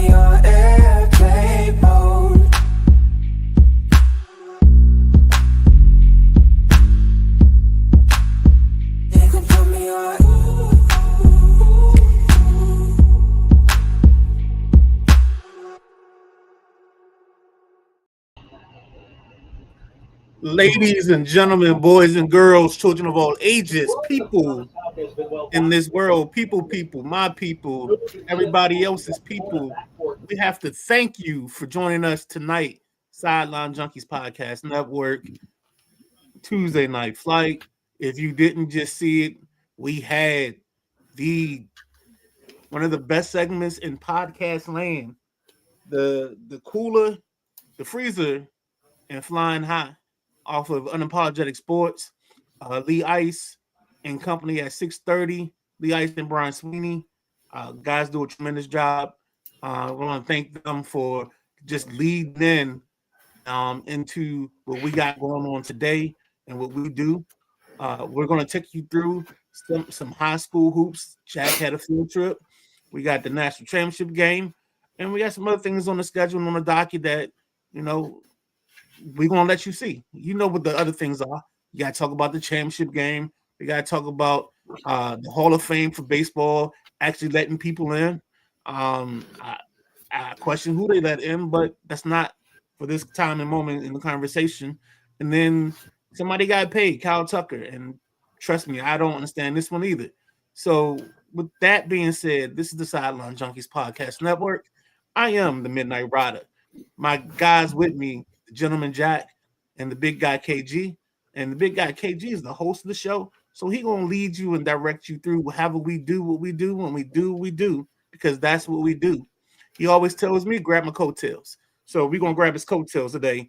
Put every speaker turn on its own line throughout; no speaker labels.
me on airplane mode. You can put me on.
Ladies and gentlemen, boys and girls, children of all ages, people in this world, people, my people, everybody else's people, we have to thank you for joining us tonight. Sideline Junkies Podcast Network, Tuesday Night Flight. If you didn't just see it, we had the one of the best segments in podcast land. The cooler, the freezer, and flying high off of Unapologetic Sports. Lee Ice and company at 6:30. Lee Ice and Brian Sweeney. Guys do a tremendous job. We want to thank them for just leading in into what we got going on today and what we do. We're going to take you through some high school hoops. Jack had a field trip. We got the national championship game, and we got some other things on the schedule and on the docket that you know we're gonna let you see. You know what the other things are. You gotta talk about the championship game. We gotta talk about the Hall of Fame for baseball actually letting people in. I question who they let in, but that's not for this time and moment in the conversation. And then somebody got paid, Kyle Tucker, and trust me, I don't understand this one either. So, with that being said, this is the Sideline Junkies Podcast Network. I am the Midnight Rider. My guys with me, the gentleman Jack and the big guy KG. And the big guy KG is the host of the show. So he gonna lead you and direct you through however we do what we do when we do what we do, because that's what we do. He always tells me grab my coattails. So we're gonna grab his coattails today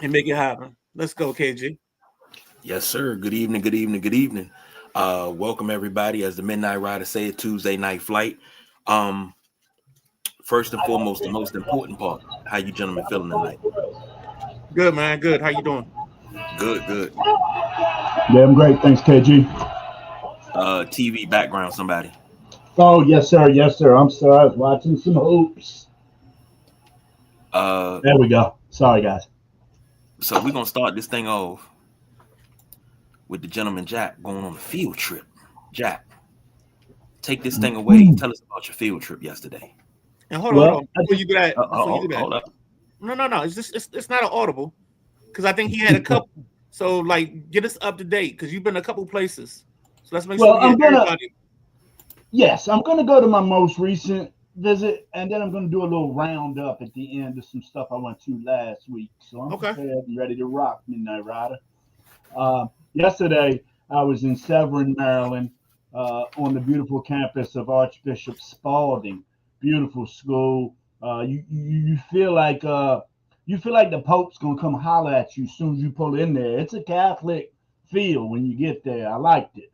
and make it happen. Let's go, KG.
Yes, sir. Good evening, good evening, good evening. Welcome everybody, as the Midnight Rider said, Tuesday Night Flight. First and foremost, the most important part, how you gentlemen feeling tonight?
Good, man. Good. How you doing?
Good.
Yeah, I'm great. Thanks, KG.
TV background, somebody.
Oh, yes, sir. Yes, sir. I'm sorry. I was watching some hoops. There we go. Sorry, guys.
So we're gonna start this thing off with the gentleman Jack going on a field trip. Jack, take this thing away. Tell us about your field trip yesterday.
And hold on. Before you do that,
Hold up.
No. It's not an audible because I think he had a couple. So like, get us up to date because you've been a couple places. So let's make sure we get everybody.
Yes, I'm gonna go to my most recent visit, and then I'm gonna do a little roundup at the end of some stuff I went to last week. So I'm prepared and ready to rock, Midnight Rider. Yesterday, I was in Severn, Maryland, on the beautiful campus of Archbishop Spalding. Beautiful school. You feel like the Pope's gonna come holler at you as soon as you pull in there. It's a Catholic feel when you get there. I liked it.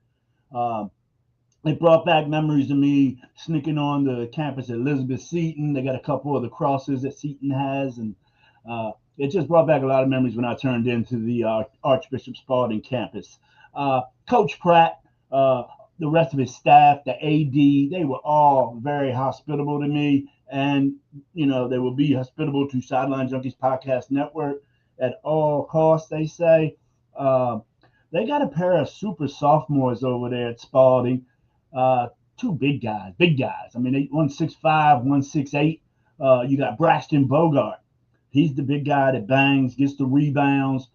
It brought back memories of me sneaking on the campus at Elizabeth Seton. They got a couple of the crosses that Seton has, and it just brought back a lot of memories when I turned into the Archbishop Spalding campus. Coach Pratt, the rest of his staff, the AD, they were all very hospitable to me. And, they will be hospitable to Sideline Junkies Podcast Network at all costs, they say. They got a pair of super sophomores over there at Spalding. Two big guys. I mean, one 6'5", one 6'8". You got Braxton Bogart. He's the big guy that bangs, gets the rebounds.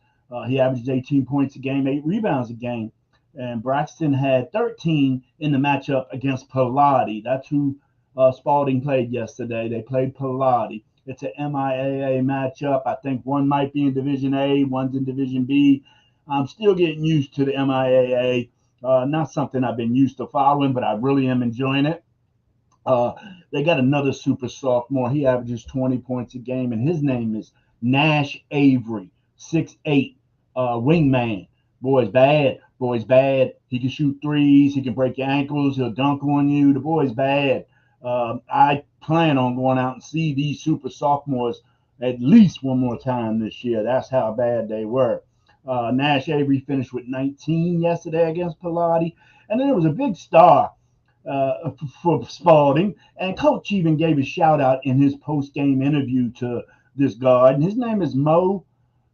He averages 18 points a game, 8 rebounds a game. And Braxton had 13 in the matchup against Pilati. That's who Spalding played yesterday. They played Pilati. It's an MIAA matchup. I think one might be in Division A, one's in Division B. I'm still getting used to the MIAA. Not something I've been used to following, but I really am enjoying it. They got another super sophomore. He averages 20 points a game, and his name is Nash Avery, 6'8", wingman. Boy's bad. He can shoot threes. He can break your ankles. He'll dunk on you. The boy's bad. I plan on going out and see these super sophomores at least one more time this year. That's how bad they were. Nash Avery finished with 19 yesterday against Pilati. And then there was a big star for Spalding. And Coach even gave a shout out in his post game interview to this guard, and his name is Mo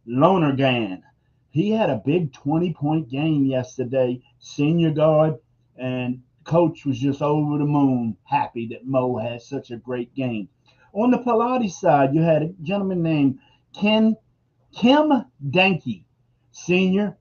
Lonergan. He had a big 20-point game yesterday, senior guard, and Coach was just over the moon, happy that Mo had such a great game. On the Pilates side, you had a gentleman named Kim Danke, senior,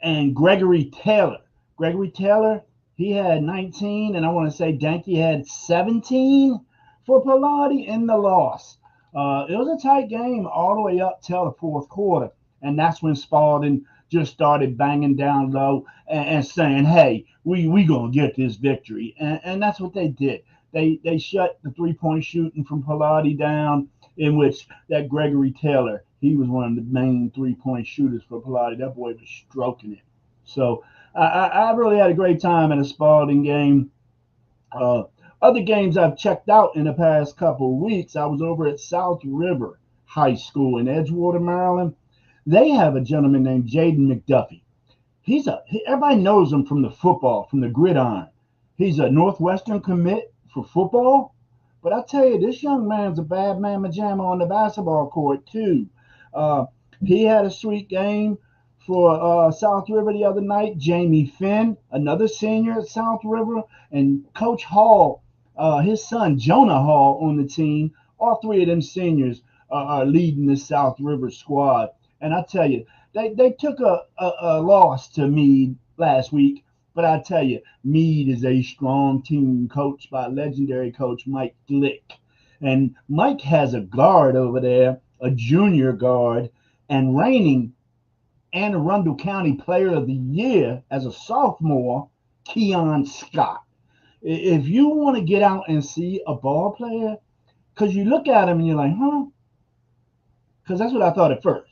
and Gregory Taylor. Gregory Taylor, he had 19, and I want to say Danke had 17 for Pilates in the loss. It was a tight game all the way up till the fourth quarter, and that's when Spalding just started banging down low and saying, "Hey, we gonna get this victory," and that's what they did. They shut the 3-point shooting from Pilates down, in which that Gregory Taylor, he was one of the main 3-point shooters for Pilates. That boy was stroking it. So I really had a great time at a Spalding game. Other games I've checked out in the past couple of weeks, I was over at South River High School in Edgewater, Maryland. They have a gentleman named Jaden McDuffie. Everybody knows him from the football, from the gridiron. He's a Northwestern commit for football. But I tell you, this young man's a bad man pajama on the basketball court, too. He had a sweet game for South River the other night. Jamie Finn, another senior at South River, and Coach Hall, his son Jonah Hall on the team. All three of them seniors are leading the South River squad. And I tell you, they took a loss to Meade last week. But I tell you, Meade is a strong team coached by legendary coach Mike Glick. And Mike has a guard over there, a junior guard, and reigning Anne Arundel County Player of the Year as a sophomore, Keon Scott. If you want to get out and see a ball player, because you look at him and you're like, huh? Because that's what I thought at first.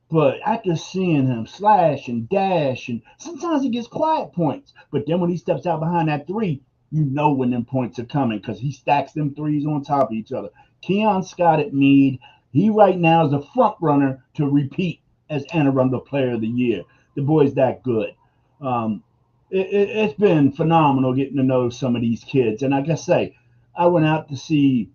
But after seeing him slash and dash, and sometimes he gets quiet points. But then when he steps out behind that three, you know when them points are coming because he stacks them threes on top of each other. Keon Scott at Meade, he right now is a front runner to repeat as Anne Arundel Player of the Year. The boy's that good. It's been phenomenal getting to know some of these kids. And like I say, I went out to see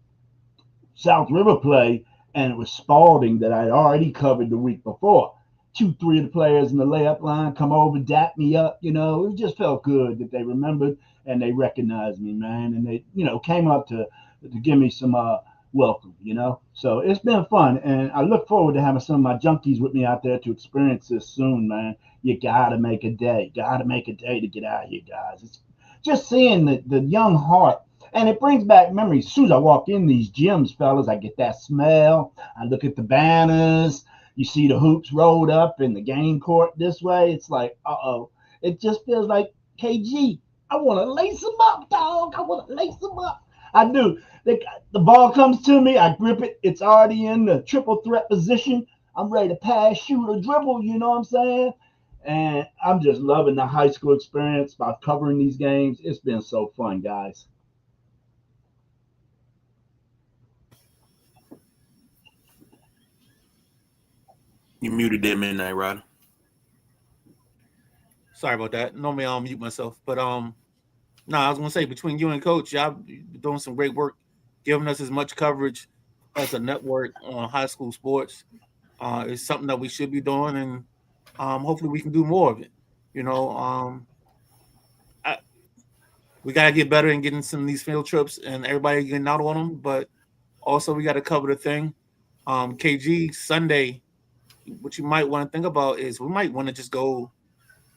South River play, and it was Spalding that I'd already covered the week before. 2-3 of the players in the layup line come over, dap me up, It just felt good that they remembered and they recognized me, man. And they, came up to give me some welcome, So it's been fun. And I look forward to having some of my junkies with me out there to experience this soon, man. You got to make a day. Got to make a day to get out here, guys. It's just seeing the young heart. And it brings back memories. As soon as I walk in these gyms, fellas, I get that smell. I look at the banners. You see the hoops rolled up in the game court this way. It's like, uh-oh. It just feels like, KG, I want to lace them up, dog. I want to lace them up. I do. The ball comes to me. I grip it. It's already in the triple threat position. I'm ready to pass, shoot, or dribble. You know what I'm saying? And I'm just loving the high school experience by covering these games. It's been so fun, guys.
You muted that Midnight Rider.
Sorry about that. Normally I'll mute myself, but I was gonna say between you and Coach, y'all doing some great work, giving us as much coverage as a network on high school sports. It's something that we should be doing, and hopefully we can do more of it. We gotta get better in getting some of these field trips and everybody getting out on them, but also we got to cover the thing. KG Sunday. What you might want to think about is we might want to just go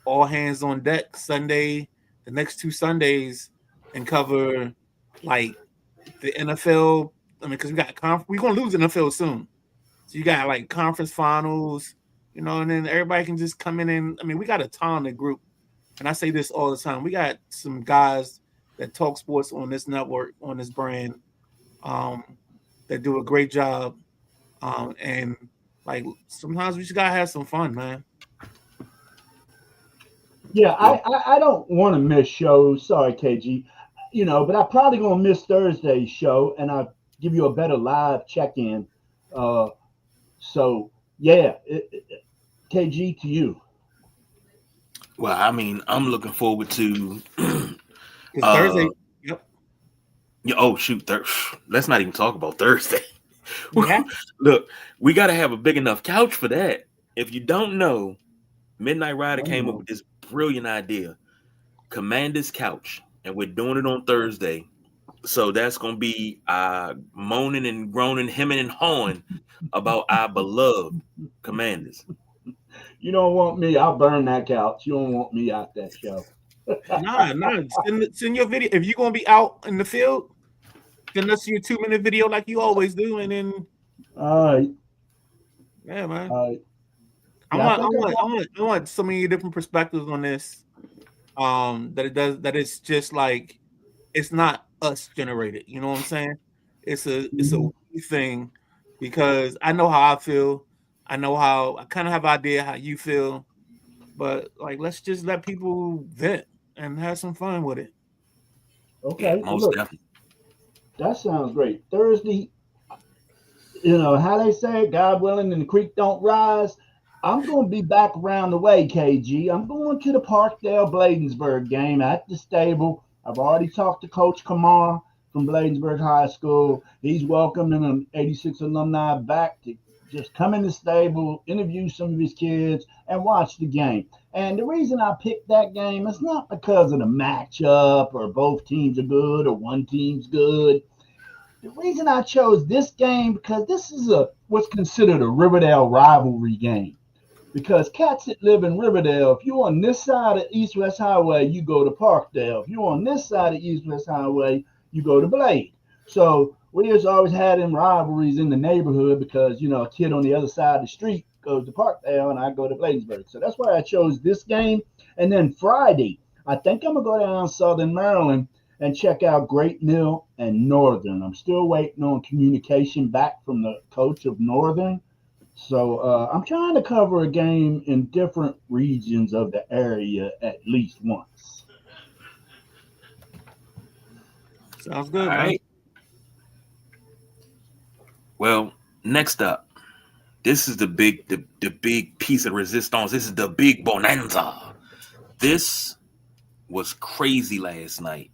all hands on deck Sunday, the next 2 Sundays, and cover like the NFL. Because we're gonna lose the NFL soon, so you got like conference finals, and then everybody can just come in and we got a talented group, and I say this all the time. We got some guys that talk sports on this network, on this brand, that do a great job, and. Like sometimes we just gotta have some fun, man.
Yeah, I don't want to miss shows. Sorry, KG. But I'm probably gonna miss Thursday's show, and I'll give you a better live check-in. So yeah, KG to you.
Well, I'm looking forward to
Thursday. Yep.
Yeah, oh shoot! Let's not even talk about Thursday.
Yeah.
Look, we got to have a big enough couch for that. If you don't know, Midnight Rider came up with this brilliant idea, Commander's Couch, and we're doing it on Thursday. So that's going to be moaning and groaning, hemming and hawing about our beloved Commanders.
You don't want me. I'll burn that couch. You don't want me out that show.
Nah. Send your video. If you're going to be out in the field, send us your 2-minute video like you always do. And then,
all right.
Yeah, man.
All right.
I want so many different perspectives on this. That it's just like it's not us generated. You know what I'm saying? It's a thing because I know how I feel. I kind of have an idea how you feel, but like let's just let people vent and have some fun with it.
Okay,
yeah, most definitely.
That sounds great. Thursday, you know how they say, God willing, and the creek don't rise. I'm going to be back around the way, KG. I'm going to the Parkdale Bladensburg game at the stable. I've already talked to Coach Kamar from Bladensburg High School. He's welcoming an 86 alumni back to just come in the stable, interview some of his kids, and watch the game. And the reason I picked that game is not because of the matchup or both teams are good or one team's good. The reason I chose this game because this is what's considered a Riverdale rivalry game. Because cats that live in Riverdale, if you're on this side of East-West Highway, you go to Parkdale. If you're on this side of East-West Highway, you go to Blade. So we just always had them rivalries in the neighborhood because, you know, a kid on the other side of the street goes to Parkdale and I go to Bladensburg. So that's why I chose this game. And then Friday, I think I'm going to go down Southern Maryland and check out Great Mill and Northern. I'm still waiting on communication back from the coach of Northern. So I'm trying to cover a game in different regions of the area at least once.
Sounds good,
All
man.
right. Well, next up, this is the big piece of resistance. This is the big bonanza. This was crazy last night.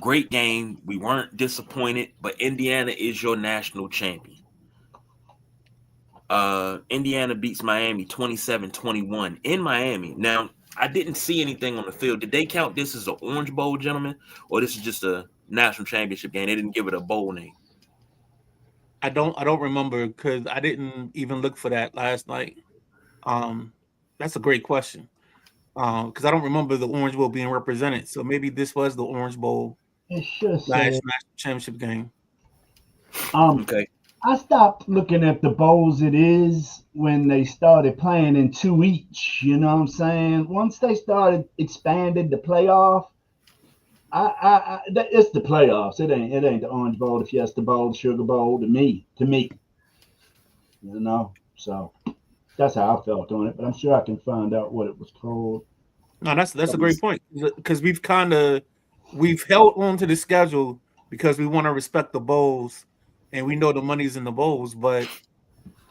Great game. We weren't disappointed, but Indiana is your national champion. Indiana beats Miami 27-21 in Miami. Now, I didn't see anything on the field. Did they count this as an Orange Bowl, gentlemen? Or this is just a national championship game? They didn't give it a bowl name.
I don't remember because I didn't even look for that last night. That's a great question. Because I don't remember the Orange Bowl being represented. So maybe this was the Orange Bowl last national championship game.
Okay.
I stopped looking at the bowls it is when they started playing in 2 each. You know what I'm saying? Once they started expanded the playoff, it's the playoffs. It ain't the Orange Bowl, the Fiesta Bowl, the Sugar Bowl to me. You know, so that's how I felt on it. But I'm sure I can find out what it was called.
No, that's a great point because we've held on to the schedule because we want to respect the bowls. And we know the money's in the bowls, but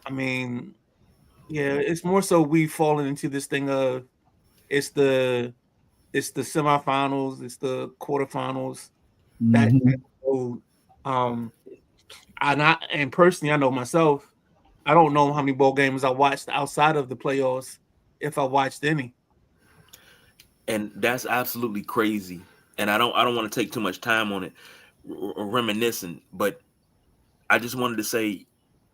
I mean, yeah, it's more so we've fallen into this thing of it's the semifinals, it's the quarterfinals. And personally, I know myself, I don't know how many bowl games I watched outside of the playoffs, if I watched any.
And that's absolutely crazy. And I don't want to take too much time on it, reminiscing, but I just wanted to say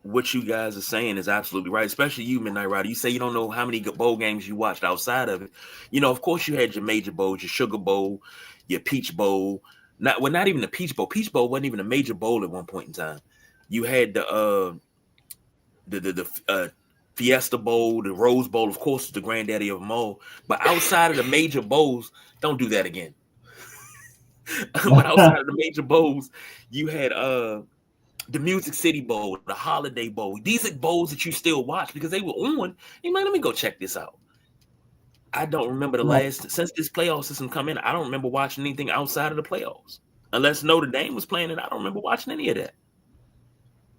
what you guys are saying is absolutely right, especially you, Midnight Rider. You say you don't know how many bowl games you watched outside of it. You know, of course, you had your major bowls, your Sugar Bowl, your Peach Bowl. Not even the Peach Bowl. Peach Bowl wasn't even a major bowl at one point in time. You had the Fiesta Bowl, the Rose Bowl, of course, is the granddaddy of them all. But outside of the major bowls, don't do that again. But outside of the major bowls, you had the Music City Bowl, the Holiday Bowl. These are bowls that you still watch because they were on. Hey, man, let me go check this out. I don't remember since this playoff system come in, I don't remember watching anything outside of the playoffs. Unless Notre Dame was playing it, I don't remember watching any of that.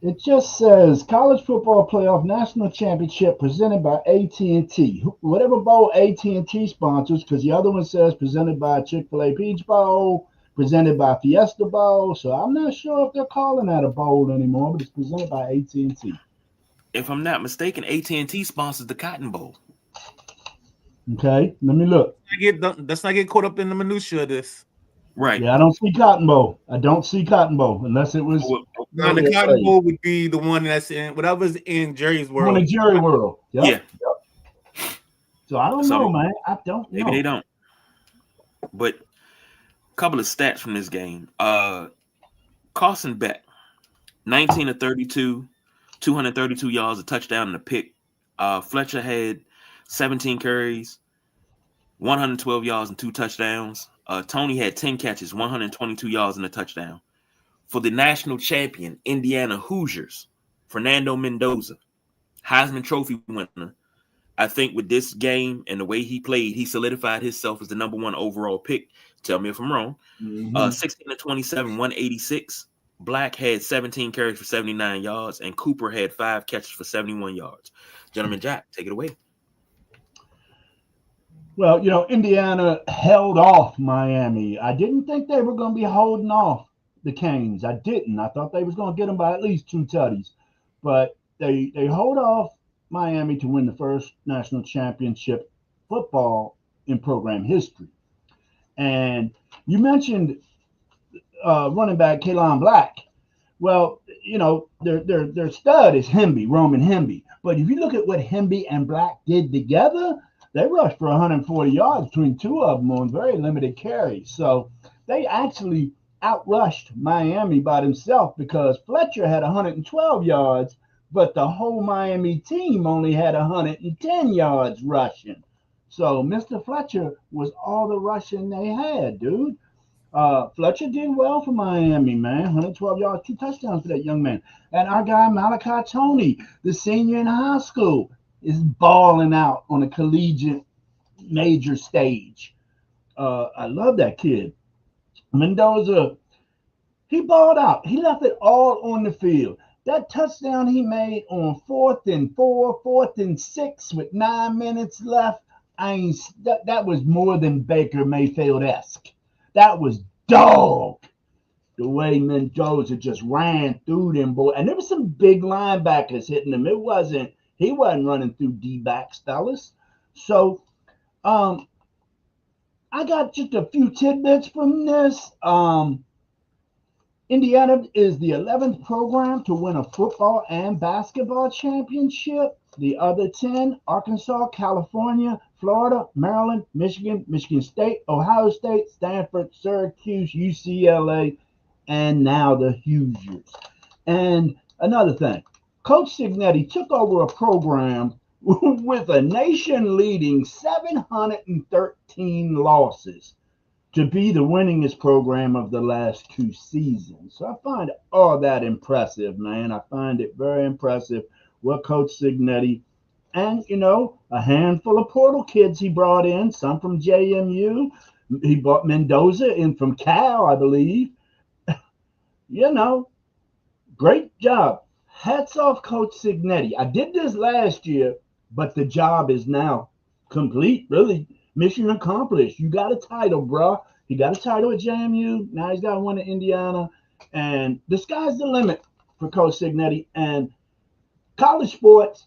It just says college football playoff national championship presented by AT&T. Whatever bowl AT&T sponsors, because the other one says presented by Chick-fil-A Peach Bowl, presented by Fiesta Bowl. So I'm not sure if they're calling that a bowl anymore, but it's presented by AT&T.
If I'm not mistaken, AT&T sponsors the Cotton Bowl.
Okay, let me look.
Let's not get caught up in the minutia of this.
Right.
Yeah, I don't see Cotton Bowl. I don't see Cotton Bowl unless it was.
Now the Cotton Bowl would be the one that's in whatever's in Jerry's World.
One in Jerry World. Yep.
Yeah.
Yep. So I don't know, man. I don't know.
Maybe they don't. But a couple of stats from this game. Carson Beck, 19 of 32, 232 yards, a touchdown, and a pick. Fletcher had 17 carries, 112 yards, and 2 touchdowns. Tony had 10 catches, 122 yards, and a touchdown. For the national champion, Indiana Hoosiers, Fernando Mendoza, Heisman Trophy winner. I think with this game and the way he played, he solidified himself as the number 1 overall pick. Tell me if I'm wrong. 16 to 27, 186. Black had 17 carries for 79 yards, and Cooper had 5 catches for 71 yards. Gentleman Jack, take it away.
Well, Indiana held off Miami. I didn't think they were going to be holding off the Canes. I didn't. I thought they was going to get them by at least 2 tutties. But they hold off Miami to win the first national championship football in program history. And you mentioned running back Kalon Black. Well, their stud is Roman Hemby. But if you look at what Hemby and Black did together, they rushed for 140 yards between 2 of them on very limited carries. So they actually outrushed Miami by themselves because Fletcher had 112 yards, but the whole Miami team only had 110 yards rushing. So Mr. Fletcher was all the rushing they had, dude. Fletcher did well for Miami, man. 112 yards, 2 touchdowns for that young man. And our guy Malachi Tony, the senior in high school, is balling out on a collegiate major stage. I love that kid. Mendoza, he balled out. He left it all on the field. That touchdown he made on 4th and 4, 4th and 6 with 9 minutes left, that was more than Baker Mayfield-esque. That was dog. The way Mendoza just ran through them, boy. And there was some big linebackers hitting him. He wasn't running through D-backs, fellas. So I got just a few tidbits from this. Indiana is the 11th program to win a football and basketball championship. The other 10, Arkansas, California, Florida, Maryland, Michigan, Michigan State, Ohio State, Stanford, Syracuse, UCLA, and now the Hoosiers. And another thing, Coach Cignetti took over a program with a nation-leading 713 losses to be the winningest program of the last 2 seasons. So I find all that impressive, man. I find it very impressive what Coach Cignetti and, a handful of portal kids he brought in, some from JMU. He brought Mendoza in from Cal, I believe. Great job. Hats off Coach Cignetti. I did this last year, but the job is now complete, really. Mission accomplished. You got a title, bro. He got a title at JMU. Now he's got one at Indiana. And the sky's the limit for Coach Cignetti. And college sports,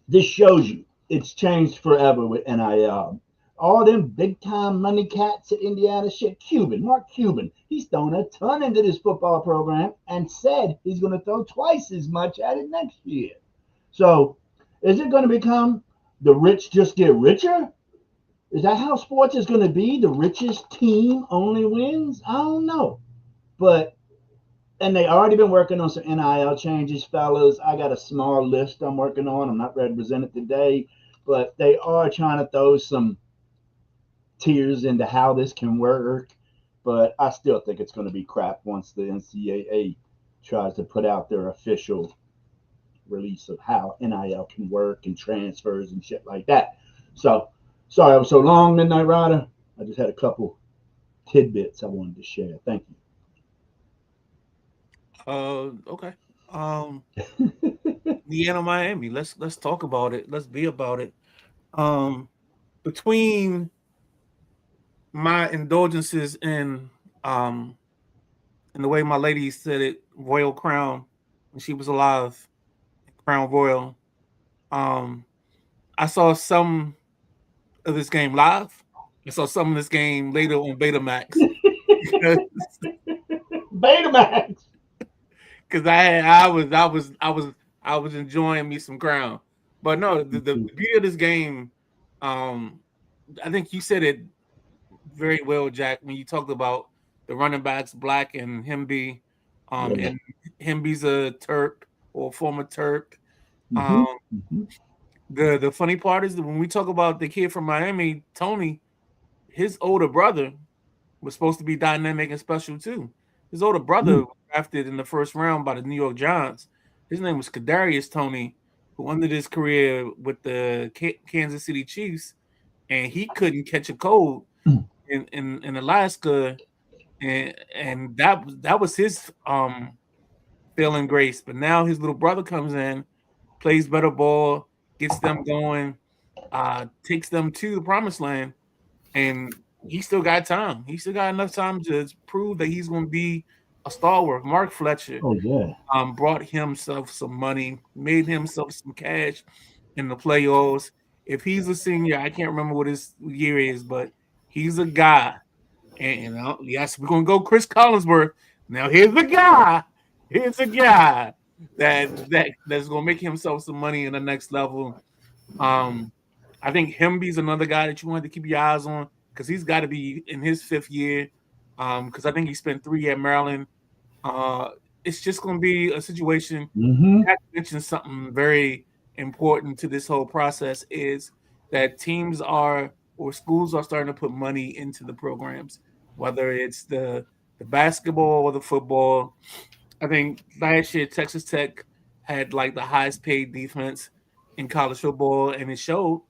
this shows you it's changed forever with NIL. All them big-time money cats at Indiana, Mark Cuban, he's thrown a ton into this football program and said he's going to throw twice as much at it next year. So is it going to become the rich just get richer? Is that how sports is going to be? The richest team only wins? I don't know. And they already been working on some NIL changes, fellas. I got a small list I'm working on. I'm not ready to present it today, but they are trying to throw some tiers into how this can work. But I still think it's going to be crap once the NCAA tries to put out their official release of how NIL can work and transfers and shit like that. So, sorry I was so long, Midnight Rider. I just had a couple tidbits I wanted to share. Thank you.
Okay. Indiana, Miami. Let's talk about it. Let's be about it. Between my indulgences in the way my lady said it, Royal Crown, when she was alive, Crown Royal. I saw some of this game live. I saw some of this game later on Betamax.
Betamax.
Because I was enjoying me some Crown. But no, the beauty of this game, I think you said it very well, Jack, when you talked about the running backs, Black and Hemby. And Hemby's a Terp or former Terp. The funny part is that when we talk about the kid from Miami, Tony, his older brother was supposed to be dynamic and special too. His older brother was drafted in the first round by the New York Giants. His name was Kadarius Toney, who ended his career with the Kansas City Chiefs, and he couldn't catch a cold in Alaska, and that was his failing grace. But now his little brother comes in, plays better ball, gets them going, takes them to the promised land, and he still got time. He still got enough time to prove that he's going to be a stalwart. Mark Fletcher brought himself some money, made himself some cash in the playoffs. If he's a senior, I can't remember what his year is, but he's a guy. And yes, we're going to go Chris Collinsworth. Now here's the guy. Here's a guy that's going to make himself some money in the next level. I think Hemby's another guy that you want to keep your eyes on because he's got to be in his fifth year. Because I think he spent 3 at Maryland. It's just going to be a situation. I have to mention something very important to this whole process is that teams or schools are starting to put money into the programs, whether it's the basketball or the football. I think last year Texas Tech had like the highest paid defense in college football, and it showed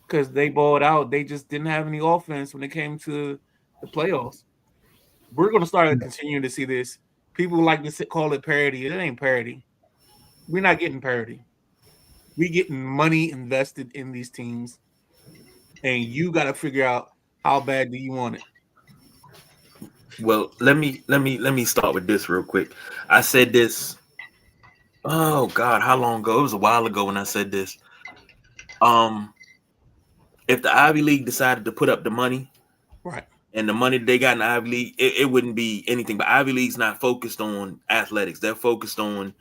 because they balled out. They just didn't have any offense when it came to the playoffs. We're going to start continuing to see this. People like to call it parity. It ain't parity. We're not getting parity. We're getting money invested in these teams, and you got to figure out how bad do you want it.
Well, let me start with this real quick. I said this. Oh God, how long ago? It was a while ago when I said this. If the Ivy League decided to put up the money,
right,
and the money they got in the Ivy League, it wouldn't be anything. But Ivy League's not focused on athletics; they're focused on,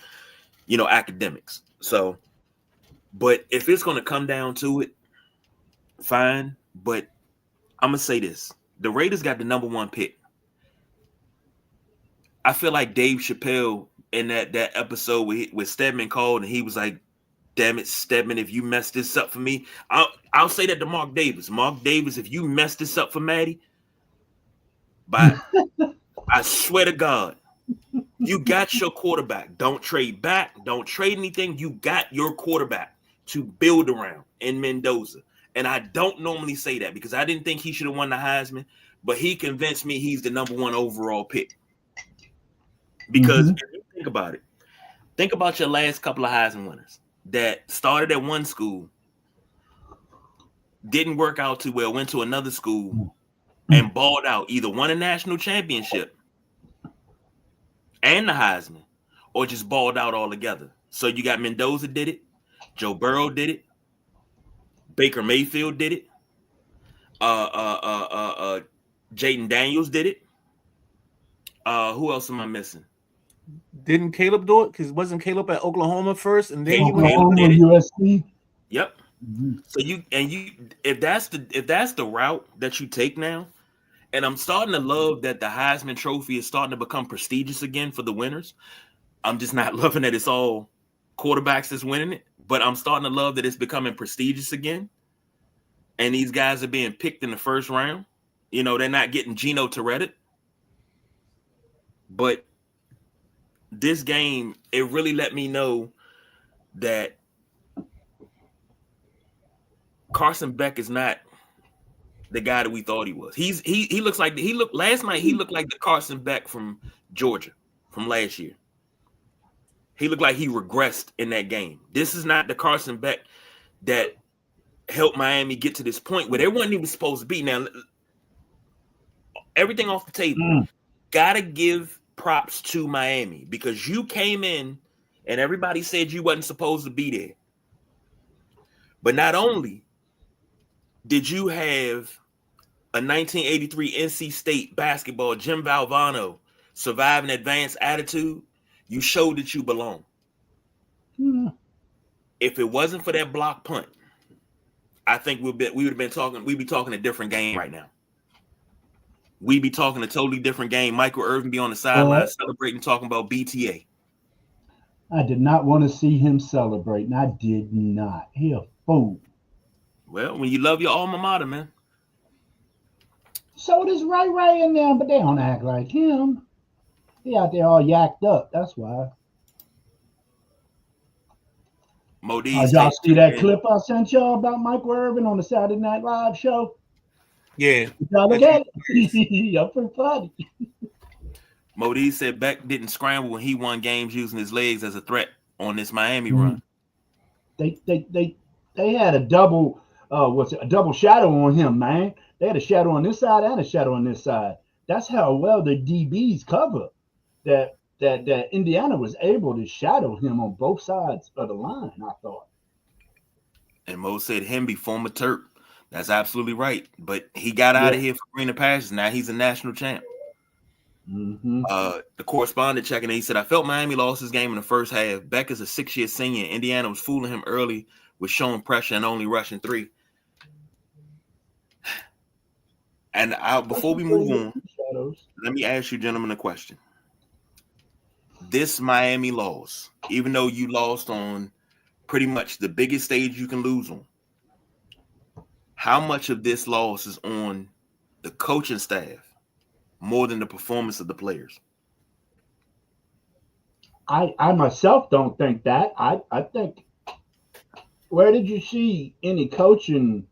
academics. So, but if it's going to come down to it, fine. But I'm gonna say this: the Raiders got the number 1 pick. I feel like Dave Chappelle in that episode with Stedman called and he was like, "Damn it, Stedman, if you mess this up for me," I'll say that to Mark Davis. Mark Davis, if you mess this up for Maddie, but I swear to God, you got your quarterback. Don't trade back. Don't trade anything. You got your quarterback to build around in Mendoza. And I don't normally say that because I didn't think he should have won the Heisman, but he convinced me he's the number 1 overall pick. Because if you think about it, think about your last couple of Heisman winners that started at one school, didn't work out too well, went to another school and balled out, either won a national championship and the Heisman, or just balled out altogether. So you got Mendoza did it, Joe Burrow did it, Baker Mayfield did it, Jaden Daniels did it. Who else am I missing?
Didn't Caleb do it? Because wasn't Caleb at Oklahoma first, and then
Oklahoma, USC.
Yep. So if that's the route that you take now, and I'm starting to love that the Heisman Trophy is starting to become prestigious again for the winners. I'm just not loving that it's all quarterbacks that's winning it, but I'm starting to love that it's becoming prestigious again. And these guys are being picked in the first round. They're not getting Gino Torretta. But this game, it really let me know that Carson Beck is not the guy that we thought he was. He looks like last night he looked like the Carson Beck from Georgia from last year. He looked like he regressed in that game. This is not the Carson Beck that helped Miami get to this point where they weren't even supposed to be. Now, everything off the table, gotta give props to Miami because you came in and everybody said you wasn't supposed to be there. But not only did you have a 1983 NC State basketball, Jim Valvano, survive an advanced attitude, you showed that you belong. If it wasn't for that block punt, I think we'd be talking a different game right now. We'd be talking a totally different game. Michael Irvin be on the sideline celebrating, talking about BTA.
I did not want to see him celebrating. I did not. He a fool.
Well, when you love your alma mater, man.
So does Ray in there, but they don't act like him. He out there all yacked up. That's why. Y'all see that clip I sent y'all about Michael Irvin on the Saturday Night Live show?
Yeah.
Y'all look at it? Up for funny.
Modi said Beck didn't scramble when he won games using his legs as a threat on this Miami run.
They had a double a double shadow on him, man. They had a shadow on this side and a shadow on this side. That's how well the DBs cover that Indiana was able to shadow him on both sides of the line, I thought.
And Mo said Hemby, former Terp. That's absolutely right. But he got out of here for greener pastures. Now he's a national champ. The correspondent checking in, he said, I felt Miami lost his game in the first half. Beck is a 6-year senior. Indiana was fooling him early with showing pressure and only rushing 3. And before we move on, let me ask you gentlemen a question. This Miami loss, even though you lost on pretty much the biggest stage you can lose on, how much of this loss is on the coaching staff more than the performance of the players?
I myself don't think that. I think, where did you see any coaching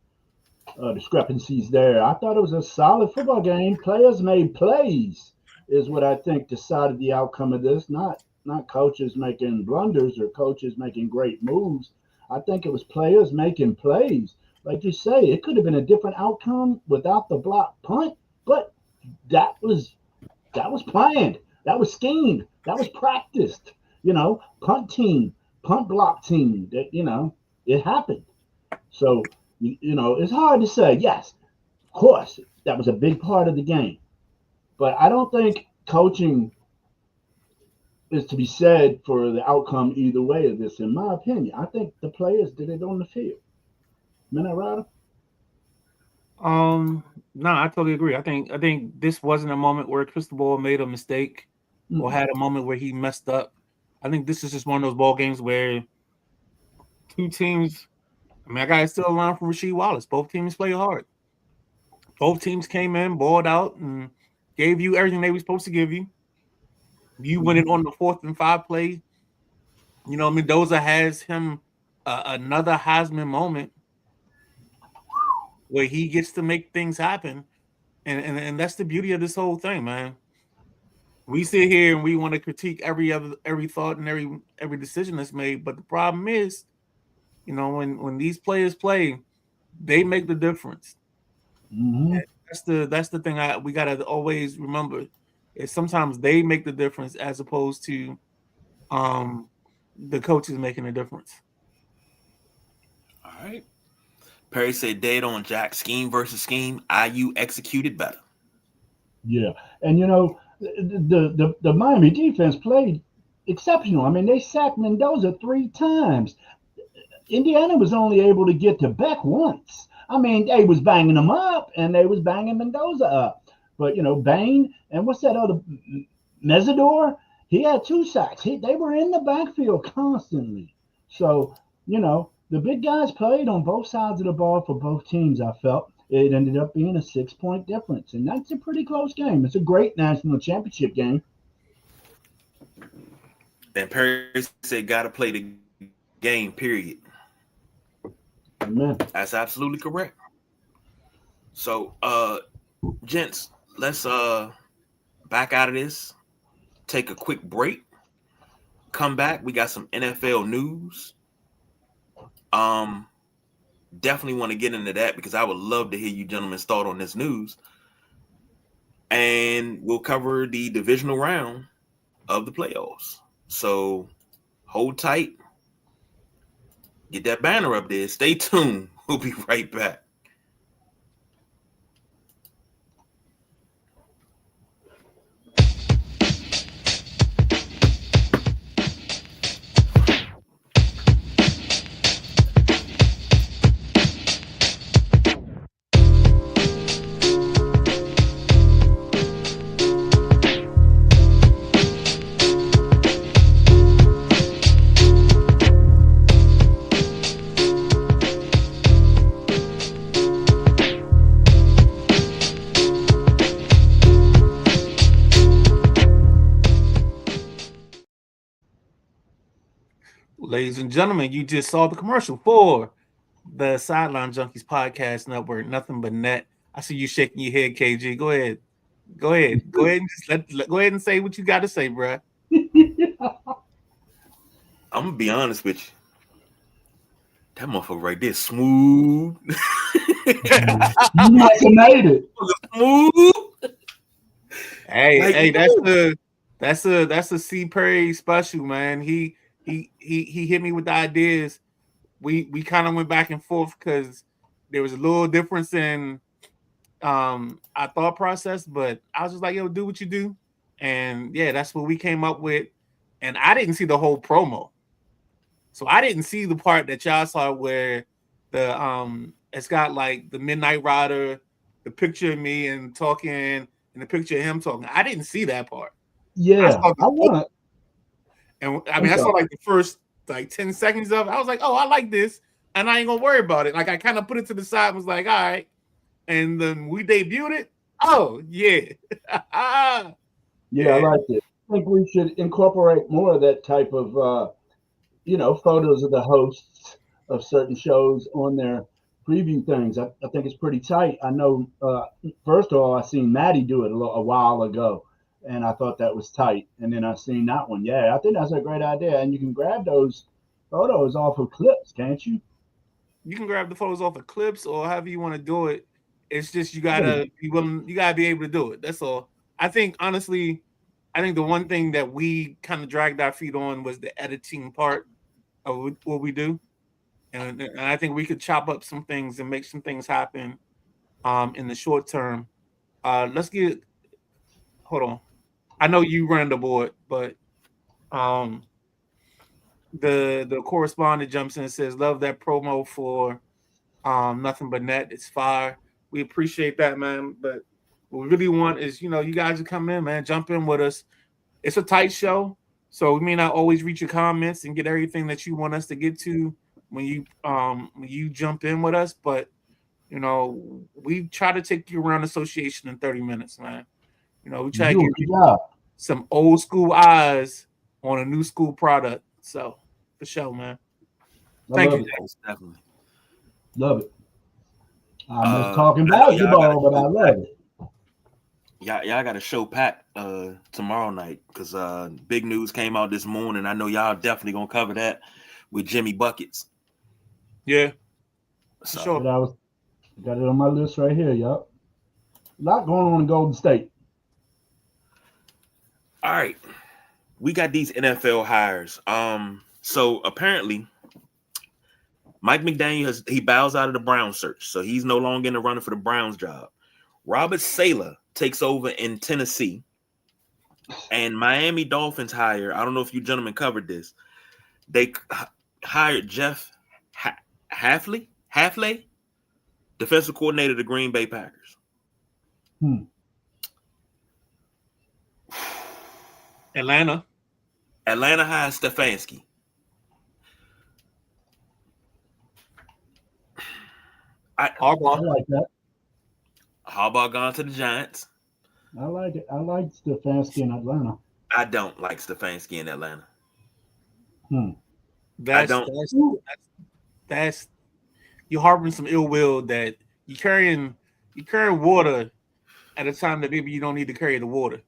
discrepancies there? I thought it was a solid football game. Players made plays is what I think decided the outcome of this, not coaches making blunders or coaches making great moves. I think it was players making plays. Like you say, it could have been a different outcome without the block punt, but that was planned. That was schemed. That was practiced. Punt team, punt block team. That it happened. So it's hard to say. Yes, of course, that was a big part of the game, but I don't think coaching is to be said for the outcome either way of this. In my opinion, I think the players did it on the field. Am I right?
No, I totally agree. I think this wasn't a moment where Cristobal made a mistake or had a moment where he messed up. I think this is just one of those ball games where two teams. I gotta steal a line from Rasheed Wallace. Both teams play hard. Both teams came in, balled out, and gave you everything they were supposed to give you. You win it on the 4th and 5 play. Mendoza has him another Heisman moment where he gets to make things happen. And that's the beauty of this whole thing, man. We sit here and we want to critique every thought and every decision that's made, but the problem is, when these players play, they make the difference. That's the thing we gotta always remember. Is sometimes they make the difference as opposed to the coaches making a difference.
All right. Perry said dead on Jack, scheme versus scheme. IU executed better.
Yeah. And the Miami defense played exceptional. I mean, they sacked Mendoza 3 times. Indiana was only able to get to Beck once. I mean, they was banging him up and they was banging Mendoza up. But, Bain and what's that other, Mesidor, he had 2 sacks. They were in the backfield constantly. So, the big guys played on both sides of the ball for both teams, I felt. It ended up being a 6-point difference. And that's a pretty close game. It's a great national championship game.
And Perry said, got to play the game, period.
Amen.
That's absolutely correct. So, gents, let's back out of this, take a quick break. come back, we got some NFL news. Definitely want to get into that because I would love to hear you gentlemen's thought on this news. And we'll cover the divisional round of the playoffs. So hold tight. Get that banner up there. Stay tuned. We'll be right back.
Ladies and gentlemen, you just saw the commercial for the Sideline Junkies Podcast Network, Nothing But Net. I see you shaking your head, KG. Go ahead. Go ahead and just go ahead and say what you got to say, bro.
I'm gonna be honest with you. That motherfucker right there, smooth.
You made it.
Smooth.
Hey, that's a C Perry special, man. He hit me with the ideas. We kind of went back and forth because there was a little difference in our thought process, but I was just like, yo, do what you do. And yeah, that's what we came up with. And I didn't see the whole promo. So I didn't see the part that y'all saw where the it's got like the Midnight Rider, the picture of me and talking, and the picture of him talking. I didn't see that part.
Yeah, I want.
And I mean, I saw like the first like 10 seconds of it. I was like, oh, I like this, and I ain't gonna worry about it. Like I kind of put it to the side and was like, all right. And then we debuted it. Oh yeah,
yeah, I like it. I think we should incorporate more of that type of photos of the hosts of certain shows on their preview things. I think it's pretty tight. I know. First of all, I seen Maddie do it a while ago, and I thought that was tight. And then I seen that one. Yeah, I think that's a great idea. And you can grab those photos off of clips, can't you?
You can grab the photos off of clips or however you want to do it. It's just you gotta be willing. You gotta be able to do it. That's all. I think honestly, the one thing that we kind of dragged our feet on was the editing part of what we do, and I think we could chop up some things and make some things happen in the short term. Let's get. Hold on. I know you ran the board, but the correspondent jumps in and says, "Love that promo for Nothing But Net. It's fire. We appreciate that, man. But what we really want is, you guys to come in, man, jump in with us. It's a tight show, so we may not always reach your comments and get everything that you want us to get to when you jump in with us. But we try to take you around association in 30 minutes, man. We try to give you some old school eyes on a new school product. So for sure, man. Thank you.
Definitely.
Love it. I'm just talking basketball, but I love it.
Y'all got a show packed tomorrow night because big news came out this morning. I know y'all definitely gonna cover that with Jimmy Buckets.
Yeah,
so
sure.
Got it on my list right here, yup. A lot going on in Golden State.
All right, we got these NFL hires. So apparently, Mike McDaniel he bows out of the Browns search, so he's no longer in the running for the Browns job. Robert Saleh takes over in Tennessee, and Miami Dolphins hire. I don't know if you gentlemen covered this. They hired Jeff Hafley, defensive coordinator of the Green Bay Packers.
Atlanta
hires Stefanski.
Harbaugh.
I like that.
Harbaugh gone to the Giants.
I like it. I like Stefanski in Atlanta.
I don't like Stefanski in Atlanta.
That's you're harboring some ill will that you're carrying water at a time that maybe you don't need to carry the water.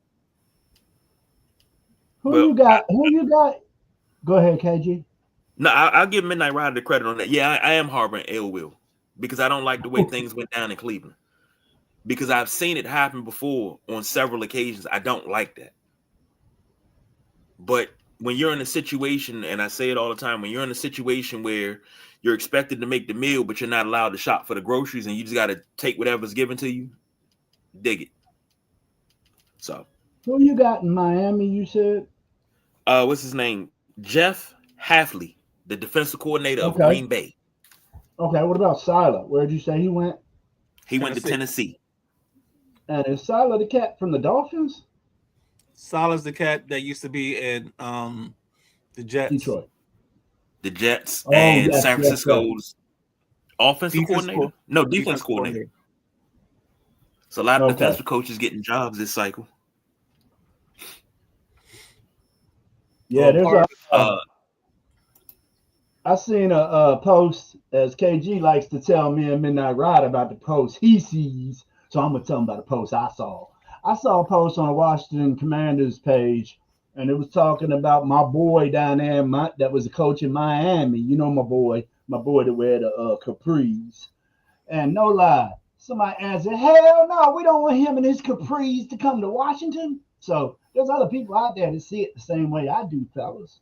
Who you got Go ahead, KG.
No, I'll give Midnight Rider the credit on that. Yeah, I am harboring ill will because I don't like the way things went down in Cleveland. Because I've seen it happen before on several occasions. I don't like that. But when you're in a situation, and I say it all the time, when you're in a situation where you're expected to make the meal, but you're not allowed to shop for the groceries, and you just got to take whatever's given to you, dig it. So,
who you got in Miami? You said,
what's his name? Jeff Hafley, the defensive coordinator of Green Bay.
Okay, what about Sila? Where did you say he went?
He went to Tennessee.
And is Sila the cat from the Dolphins?
Sila's the cat that used to be in the Jets.
Detroit.
The Jets and San Francisco's offensive coordinator? No, defense coordinator. So a lot of defensive coaches getting jobs this cycle.
Yeah, there's I seen a post, as KG likes to tell me and Midnight Rider about the post he sees. So I'm gonna tell him about the post I saw. I saw a post on the Washington Commanders page, and it was talking about my boy down there that was a coach in Miami. You know my boy that wear the capris. And no lie, somebody answered, hell no, we don't want him and his capris to come to Washington. So there's other people out there that see it the same way I do, fellas.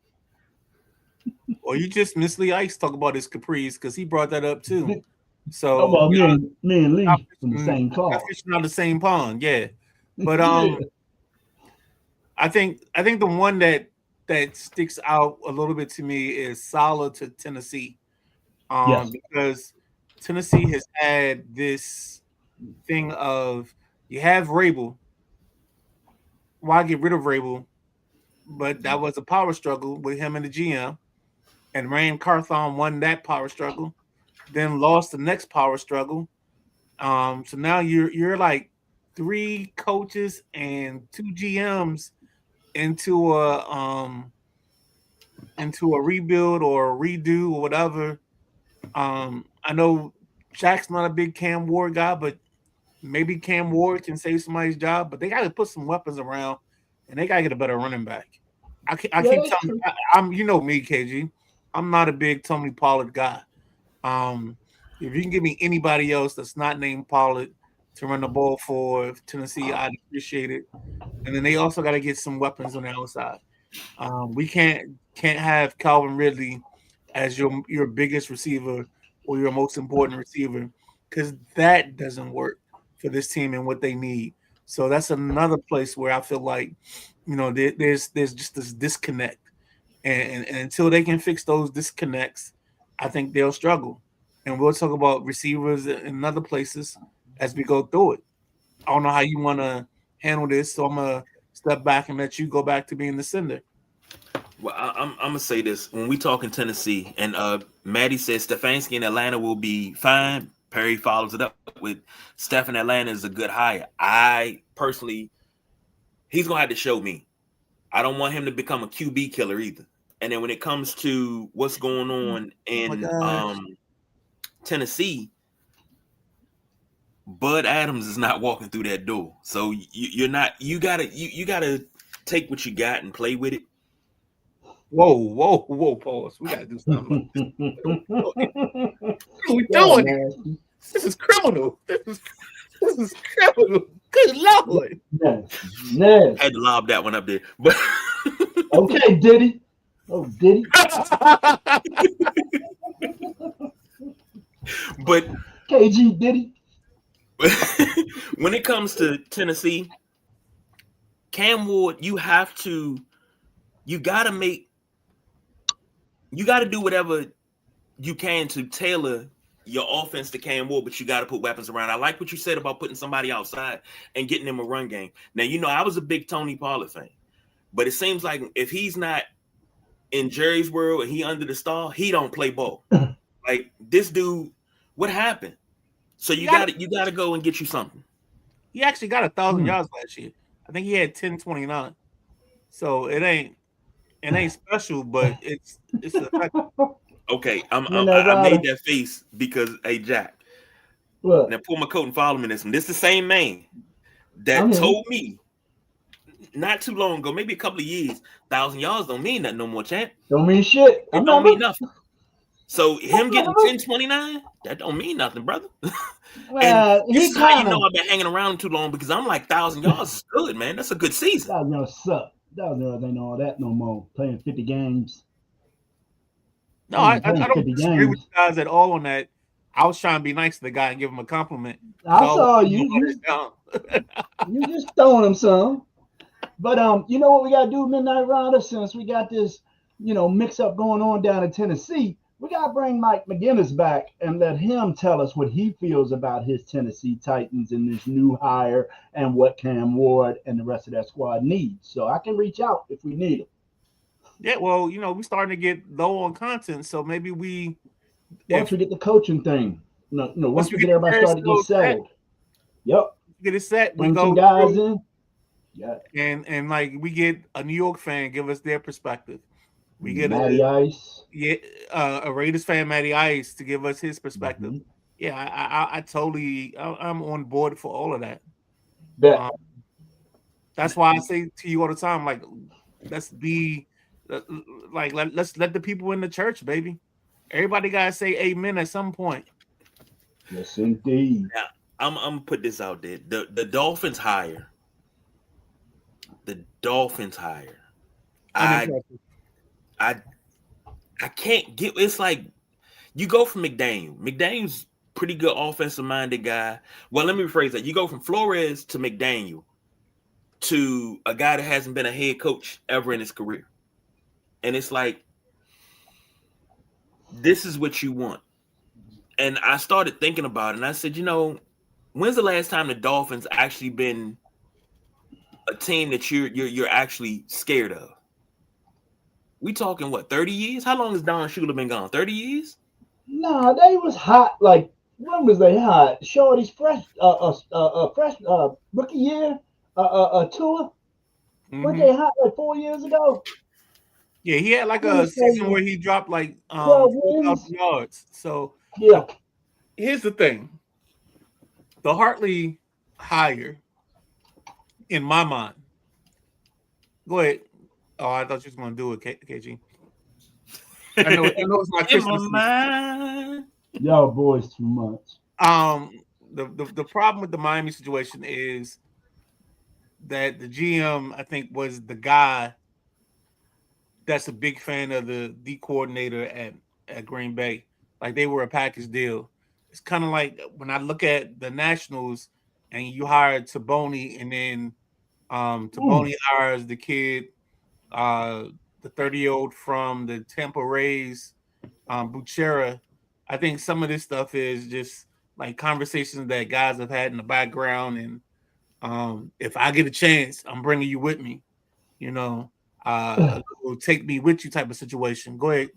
Or you just Miss Lee Ice talk about his capris because he brought that up too. So
well, me and Lee from the same cloth.
Fishing out the same pond, yeah. But I think the one that sticks out a little bit to me is Sala to Tennessee. Because Tennessee has had this thing of you have Rabel. Why get rid of Rabel? But that was a power struggle with him and the GM. And Rand Carthon won that power struggle, then lost the next power struggle. So now you're like 3 coaches and 2 GMs into a rebuild or a redo or whatever. I know Jack's not a big Cam Ward guy, but maybe Cam Ward can save somebody's job. But they got to put some weapons around, and they got to get a better running back. I keep telling you, I'm you know me, KG. I'm not a big Tony Pollard guy. If you can give me anybody else that's not named Pollard to run the ball for Tennessee, I'd appreciate it. And then they also got to get some weapons on the outside. We can't have Calvin Ridley as your biggest receiver or your most important receiver because that doesn't work for this team and what they need. So that's another place where I feel like, there's just this disconnect. And until they can fix those disconnects, I think they'll struggle. And we'll talk about receivers in other places as we go through it. I don't know how you want to handle this, so I'm going to step back and let you go back to being the sender.
Well, I'm going to say this. When we talk in Tennessee, and Maddie says Stefanski in Atlanta will be fine, Perry follows it up with Steph in Atlanta is a good hire. I personally, he's going to have to show me. I don't want him to become a QB killer either. And then when it comes to what's going on in Tennessee, Bud Adams is not walking through that door. So you gotta take what you got and play with it.
Whoa, pause. We gotta do something like this. What are we doing? This is criminal. This is criminal. Good Lord.
Yes.
I had to lob that one up there. But
okay, Diddy. Oh, Diddy.
But
KG Diddy.
When it comes to Tennessee, Cam Ward, you got to do whatever you can to tailor your offense to Cam Ward, but you got to put weapons around. I like what you said about putting somebody outside and getting him a run game. Now, I was a big Tony Pollard fan, but it seems like if he's not in Jerry's world and he under the star, he don't play ball. Like this dude, what happened? So you got to go and get you something.
He actually got 1,000 yards last year. I think he had 1029. So it ain't special, but it's effective.
Okay, I made that face because hey Jack.
What?
Now pull my coat and follow me this one. This is the same man that told me not too long ago, maybe a couple of years, 1,000 yards don't mean nothing no more, champ.
Don't mean shit.
It don't mean nothing. So him getting 1029, that don't mean nothing, brother.
Well,
and this is how you know I've been hanging around too long, because I'm like 1,000 yards is good, man. That's a good season.
1,000 yards suck. 1,000 yards ain't all that no more. Playing 50 games.
No, I don't disagree with you guys at all on that. I was trying to be nice to the guy and give him a compliment.
I saw you. You just throwing him some. But you know what we gotta do, Midnight Rider, since we got this, mix up going on down in Tennessee. We gotta bring Mike McGinnis back and let him tell us what he feels about his Tennessee Titans and this new hire and what Cam Ward and the rest of that squad needs. So I can reach out if we need him.
Yeah, well, we're starting to get low on content, so maybe
once we get the coaching thing, once we get everybody started to get settled. Yep.
Get it set.
Bring some guys in.
Yeah. And like we get a New York fan give us their perspective. We get
Matty Ice.
Yeah, a Raiders fan, Matty Ice, to give us his perspective. Mm-hmm. Yeah, I totally, I'm on board for all of that. That's why I say to you all the time, like, let's let the people in the church, baby. Everybody gotta say amen at some point.
Yes, indeed.
Now, I'm gonna put this out there. The Dolphins hire. The Dolphins hire. I can't get. It's like you go from McDaniel. McDaniel's pretty good offensive minded guy. Well, let me rephrase that. You go from Flores to McDaniel to a guy that hasn't been a head coach ever in his career, and it's like, this is what you want. And I started thinking about it, and I said, when's the last time the Dolphins actually been a team that you're actually scared of? We talking what, 30 years? How long has Don Shula been gone? 30 years?
Nah, they was hot. Like, when was they hot? Shorty's fresh rookie year, tour. Mm-hmm. Weren't they hot like 4 years ago?
Yeah, he had like a season where he dropped like 12,000 yards. So
yeah,
here's the thing: the Hartley hire, in my mind. Go ahead. Oh, I thought you was going to do it, KG. I know it's my Christmas.
Y'all boys too much.
The problem with the Miami situation is that the GM, I think, was the guy that's a big fan of the D coordinator at Green Bay. Like, they were a package deal. It's kind of like when I look at the Nationals and you hire Taboni, and then Taboni hires the kid, the 30-year-old from the Tampa Rays, Buchera. I think some of this stuff is just like conversations that guys have had in the background, and if I get a chance, I'm bringing you with me. Will take me with you type of situation. Go ahead,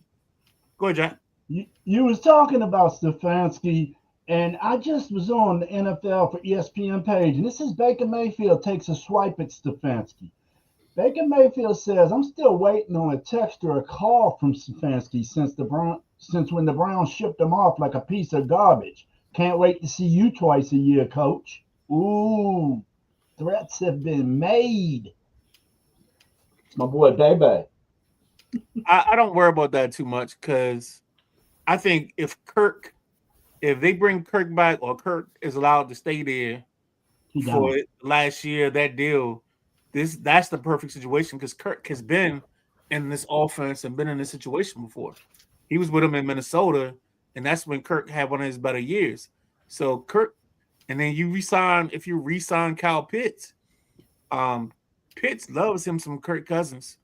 Jack.
You was talking about Stefanski, and I just was on the NFL for ESPN page, and this is Baker Mayfield takes a swipe at Stefanski. Baker Mayfield says, "I'm still waiting on a text or a call from Stefanski since when the Browns shipped him off like a piece of garbage. Can't wait to see you twice a year, coach." Ooh, threats have been made. My boy, baby.
I don't worry about that too much, because I think if they bring Kirk back, or Kirk is allowed to stay there for last year, that deal, that's the perfect situation, because Kirk has been in this offense and been in this situation before. He was with him in Minnesota, and that's when Kirk had one of his better years. So Kirk, and then if you re-sign Kyle Pitts, Pitts loves him some Kirk Cousins.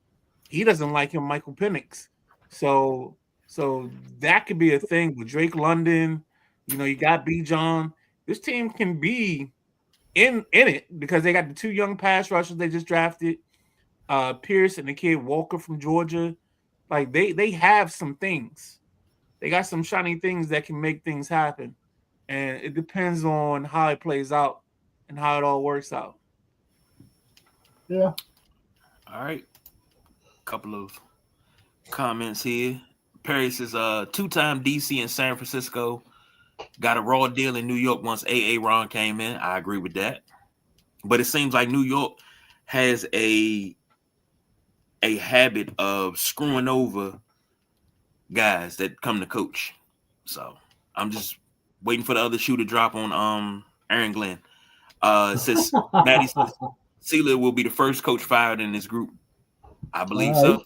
He doesn't like him Michael Penix. So that could be a thing with Drake London. You got Bijan. This team can be in it because they got the two young pass rushers they just drafted, Pierce and the kid Walker from Georgia. Like, they have some things. They got some shiny things that can make things happen. And it depends on how it plays out and how it all works out.
Yeah.
All right. Couple of comments here. Perry says, two-time DC and San Francisco. Got a raw deal in New York once A.A. Ron came in. I agree with that. But it seems like New York has a habit of screwing over guys that come to coach. So I'm just waiting for the other shoe to drop on Aaron Glenn. It says Maddie says Sealer will be the first coach fired in this group. I believe so.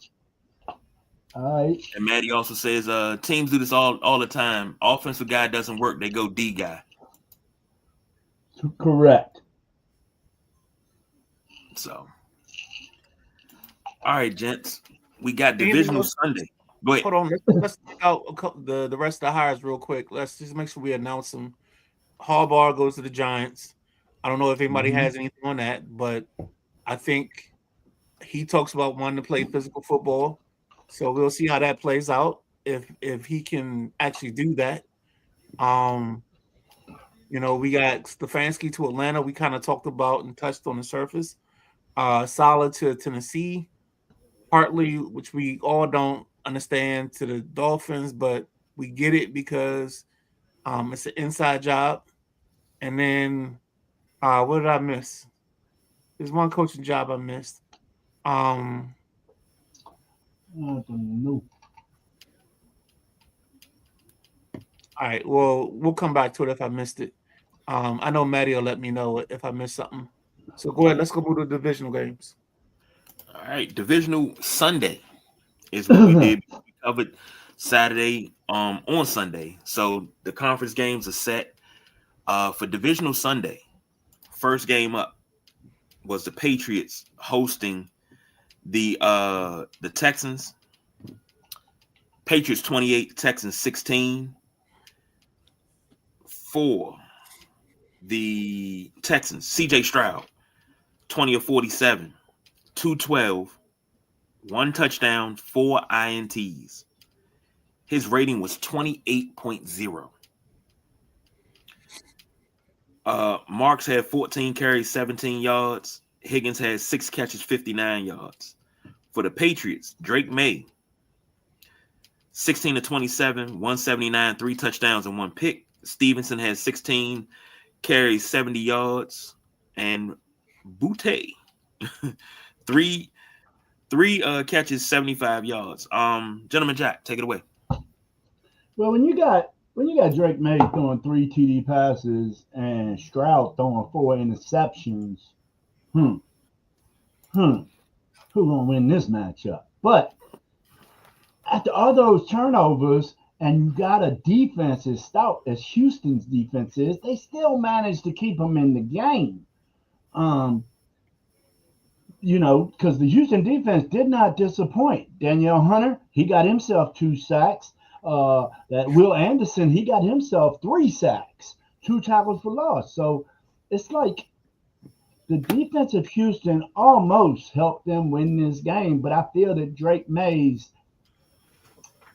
All right.
And Maddie also says teams do this all the time. Offensive guy doesn't work, they go D guy.
Correct.
So all right, gents. We got divisional Sunday. Go ahead.
Hold on. Let's check out the rest of the hires real quick. Let's just make sure we announce them. Harbaugh goes to the Giants. I don't know if anybody has anything on that, but I think he talks about wanting to play physical football. So we'll see how that plays out if he can actually do that. We got Stefanski to Atlanta. We kind of talked about and touched on the surface. Solid to Tennessee. Hartley, which we all don't understand, to the Dolphins, but we get it because it's an inside job. And then what did I miss? There's one coaching job I missed.
I don't know.
All right. Well, we'll come back to it if I missed it. I know Maddie will let me know if I missed something. So go ahead. Let's go move to the divisional games.
All right. Divisional Sunday is what we did. We covered Saturday on Sunday. So the conference games are set. For divisional Sunday, first game up was the Patriots hosting the Texans. Patriots 28, Texans 16. For the Texans, CJ Stroud 20 of 47, 212, 1 touchdown, 4 INTs. His rating was 28.0. Marks had 14 carries, 17 yards. Higgins had 6 catches, 59 yards. For the Patriots, Drake May, 16 to 27, 179, 3 touchdowns and 1 pick. Stevenson had 16 carries, 70 yards. And Boutte, three catches, 75 yards. Gentleman Jack, take it away.
Well, when you got Drake May throwing 3 TD passes and Stroud throwing 4 interceptions, who gonna win this matchup? But after all those turnovers, and you got a defense as stout as Houston's defense is, they still managed to keep them in the game. Because the Houston defense did not disappoint. Danielle Hunter, he got himself 2 sacks. That Will Anderson, he got himself 3 sacks, 2 tackles for loss. So it's like the defense of Houston almost helped them win this game, but I feel that Drake May's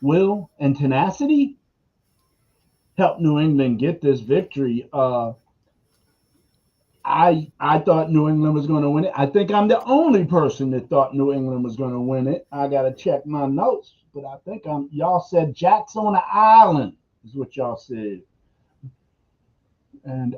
will and tenacity helped New England get this victory. I thought New England was going to win it. I think I'm the only person that thought New England was going to win it. I got to check my notes, but I think y'all said Jack's on the island is what y'all said. And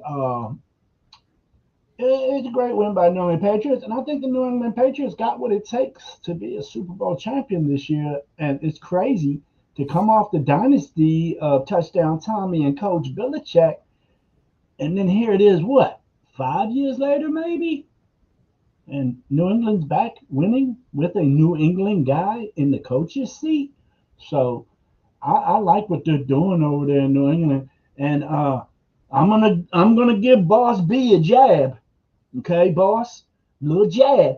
it's a great win by New England Patriots. And I think the New England Patriots got what it takes to be a Super Bowl champion this year. And it's crazy to come off the dynasty of Touchdown Tommy and Coach Belichick. And then here it is, 5 years later, maybe? And New England's back winning with a New England guy in the coach's seat. So I like what they're doing over there in New England. And I'm gonna give Boss B a jab. Okay, Boss? Little jab.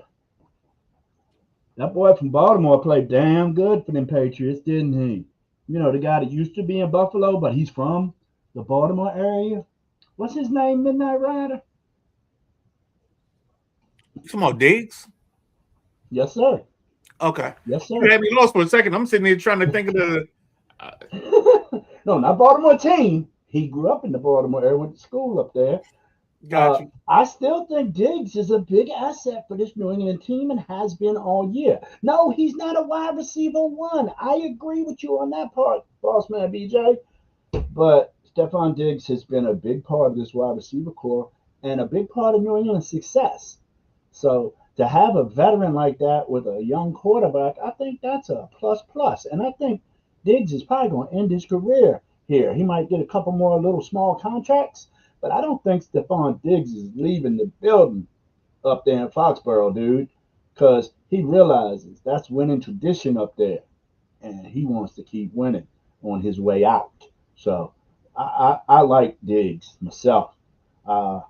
That boy from Baltimore played damn good for them Patriots, didn't he? The guy that used to be in Buffalo, but he's from the Baltimore area. What's his name, Midnight Rider?
You talking about Diggs?
Yes, sir.
Okay.
Yes, sir.
You had me lost for a second. I'm sitting here trying to think of the.
No, not Baltimore team. He grew up in the Baltimore area, went to school up there.
Got you.
I still think Diggs is a big asset for this New England team and has been all year. No, he's not a wide receiver 1. I agree with you on that part, boss man BJ. But Stephon Diggs has been a big part of this wide receiver core and a big part of New England's success. So to have a veteran like that with a young quarterback, I think that's a plus. And I think Diggs is probably going to end his career here. He might get a couple more little small contracts, but I don't think Stephon Diggs is leaving the building up there in Foxborough, dude, because he realizes that's winning tradition up there, and he wants to keep winning on his way out. So I like Diggs myself. Go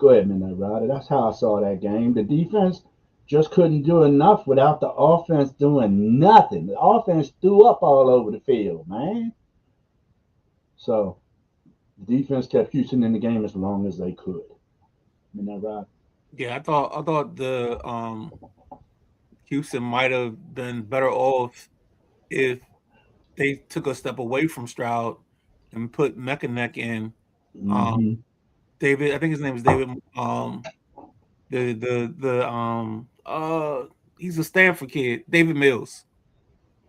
ahead, Midnight Rider. That's how I saw that game. The defense just couldn't do enough without the offense doing nothing. The offense threw up all over the field, man. So the defense kept Houston in the game as long as they could. Midnight Rider.
Yeah, I thought the Houston might have been better off if they took a step away from Stroud and put Mechanic in. David, I think his name is David. He's a Stanford kid, David Mills.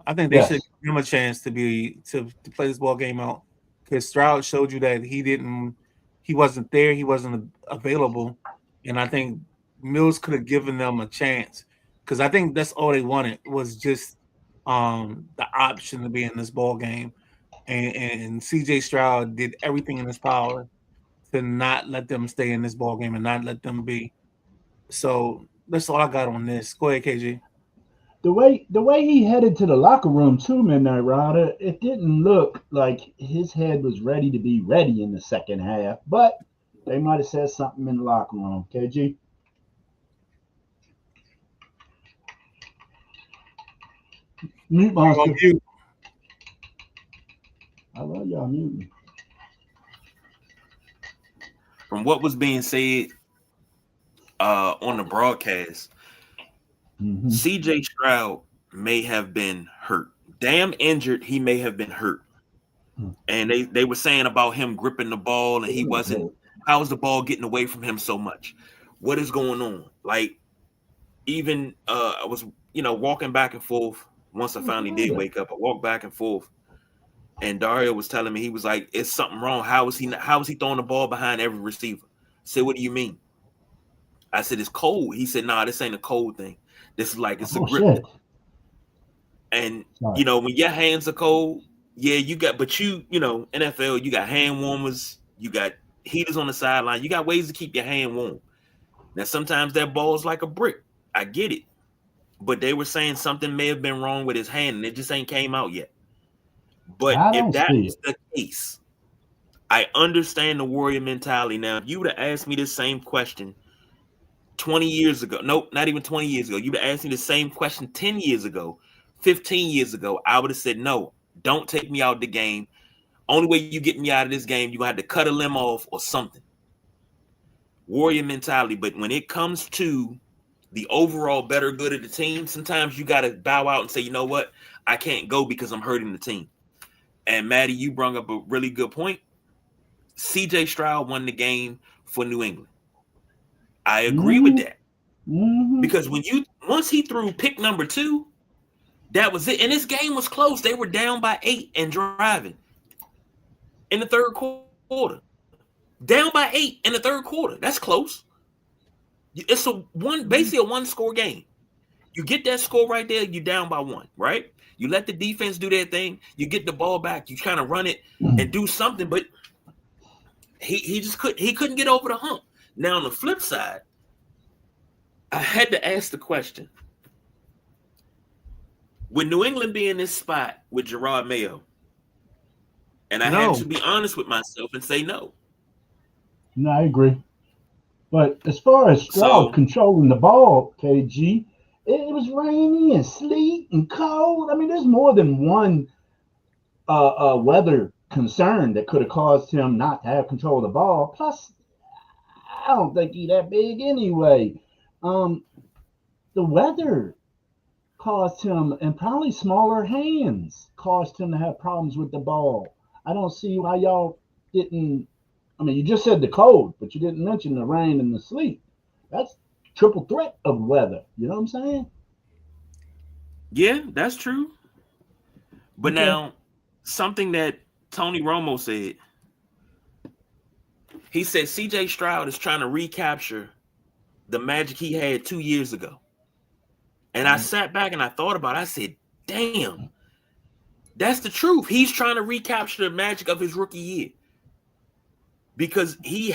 I think they should give him a chance to play this ball game out, because Stroud showed you that he wasn't there, he wasn't available, and I think Mills could have given them a chance, because I think that's all they wanted was just the option to be in this ball game, and CJ Stroud did everything in his power to not let them stay in this ball game and not let them be. So that's all I got on this. Go ahead, KG.
The way he headed to the locker room too, Midnight Rider, it didn't look like his head was ready to be ready in the second half, but they might have said something in the locker room. KG. Mute monster. I love y'all muting.
From what was being said on the broadcast, CJ Stroud may have been hurt. Damn injured, he may have been hurt. And they were saying about him gripping the ball and he wasn't. How is the ball getting away from him so much? What is going on? Like, even I was, walking back and forth. Once I finally did wake up, I walked back and forth. And Dario was telling me, he was like, "It's something wrong. How is he throwing the ball behind every receiver?" I said, "What do you mean?" I said, "It's cold." He said, "Nah, this ain't a cold thing. This is like it's a grip."
Shit.
And when your hands are cold, yeah, NFL, you got hand warmers, you got heaters on the sideline, you got ways to keep your hand warm. Now, sometimes that ball's like a brick. I get it. But they were saying something may have been wrong with his hand, and it just ain't came out yet. But if that is the case, I understand the Warrior mentality. Now, if you would have asked me this same question 20 years ago, nope, not even 20 years ago, you would have asked me the same question 10 years ago, 15 years ago, I would have said, no, don't take me out of the game. Only way you get me out of this game, you're going to have to cut a limb off or something. Warrior mentality. But when it comes to the overall better good of the team, sometimes you got to bow out and say, you know what? I can't go because I'm hurting the team. And Maddie, you brought up a really good point. CJ Stroud won the game for New England. I agree with that. Because once he threw pick number 2, that was it. And this game was close. They were down by 8 and driving in the third quarter. Down by 8 in the third quarter. That's close. It's basically a 1-score game. You get that score right there, you're down by 1, right? You let the defense do their thing. You get the ball back. You kind of run it and do something, but he couldn't get over the hump. Now, on the flip side, I had to ask the question: would New England be in this spot with Gerard Mayo? And I had to be honest with myself and say no.
No, I agree. But as far as Stroud controlling the ball, KG, it was rainy and sleet and cold. I mean, there's more than one weather concern that could have caused him not to have control of the ball. Plus, I don't think he's that big anyway. The weather caused him, and probably smaller hands caused him to have problems with the ball. I don't see why y'all didn't. I mean, you just said the cold, but you didn't mention the rain and the sleet. That's triple threat of weather. You know what I'm saying?
Yeah, that's true. But now, something that Tony Romo said, He said CJ Stroud is trying to recapture the magic he had 2 years ago. And I sat back and I thought about it. I said, damn, that's the truth. He's trying to recapture the magic of his rookie year. Because he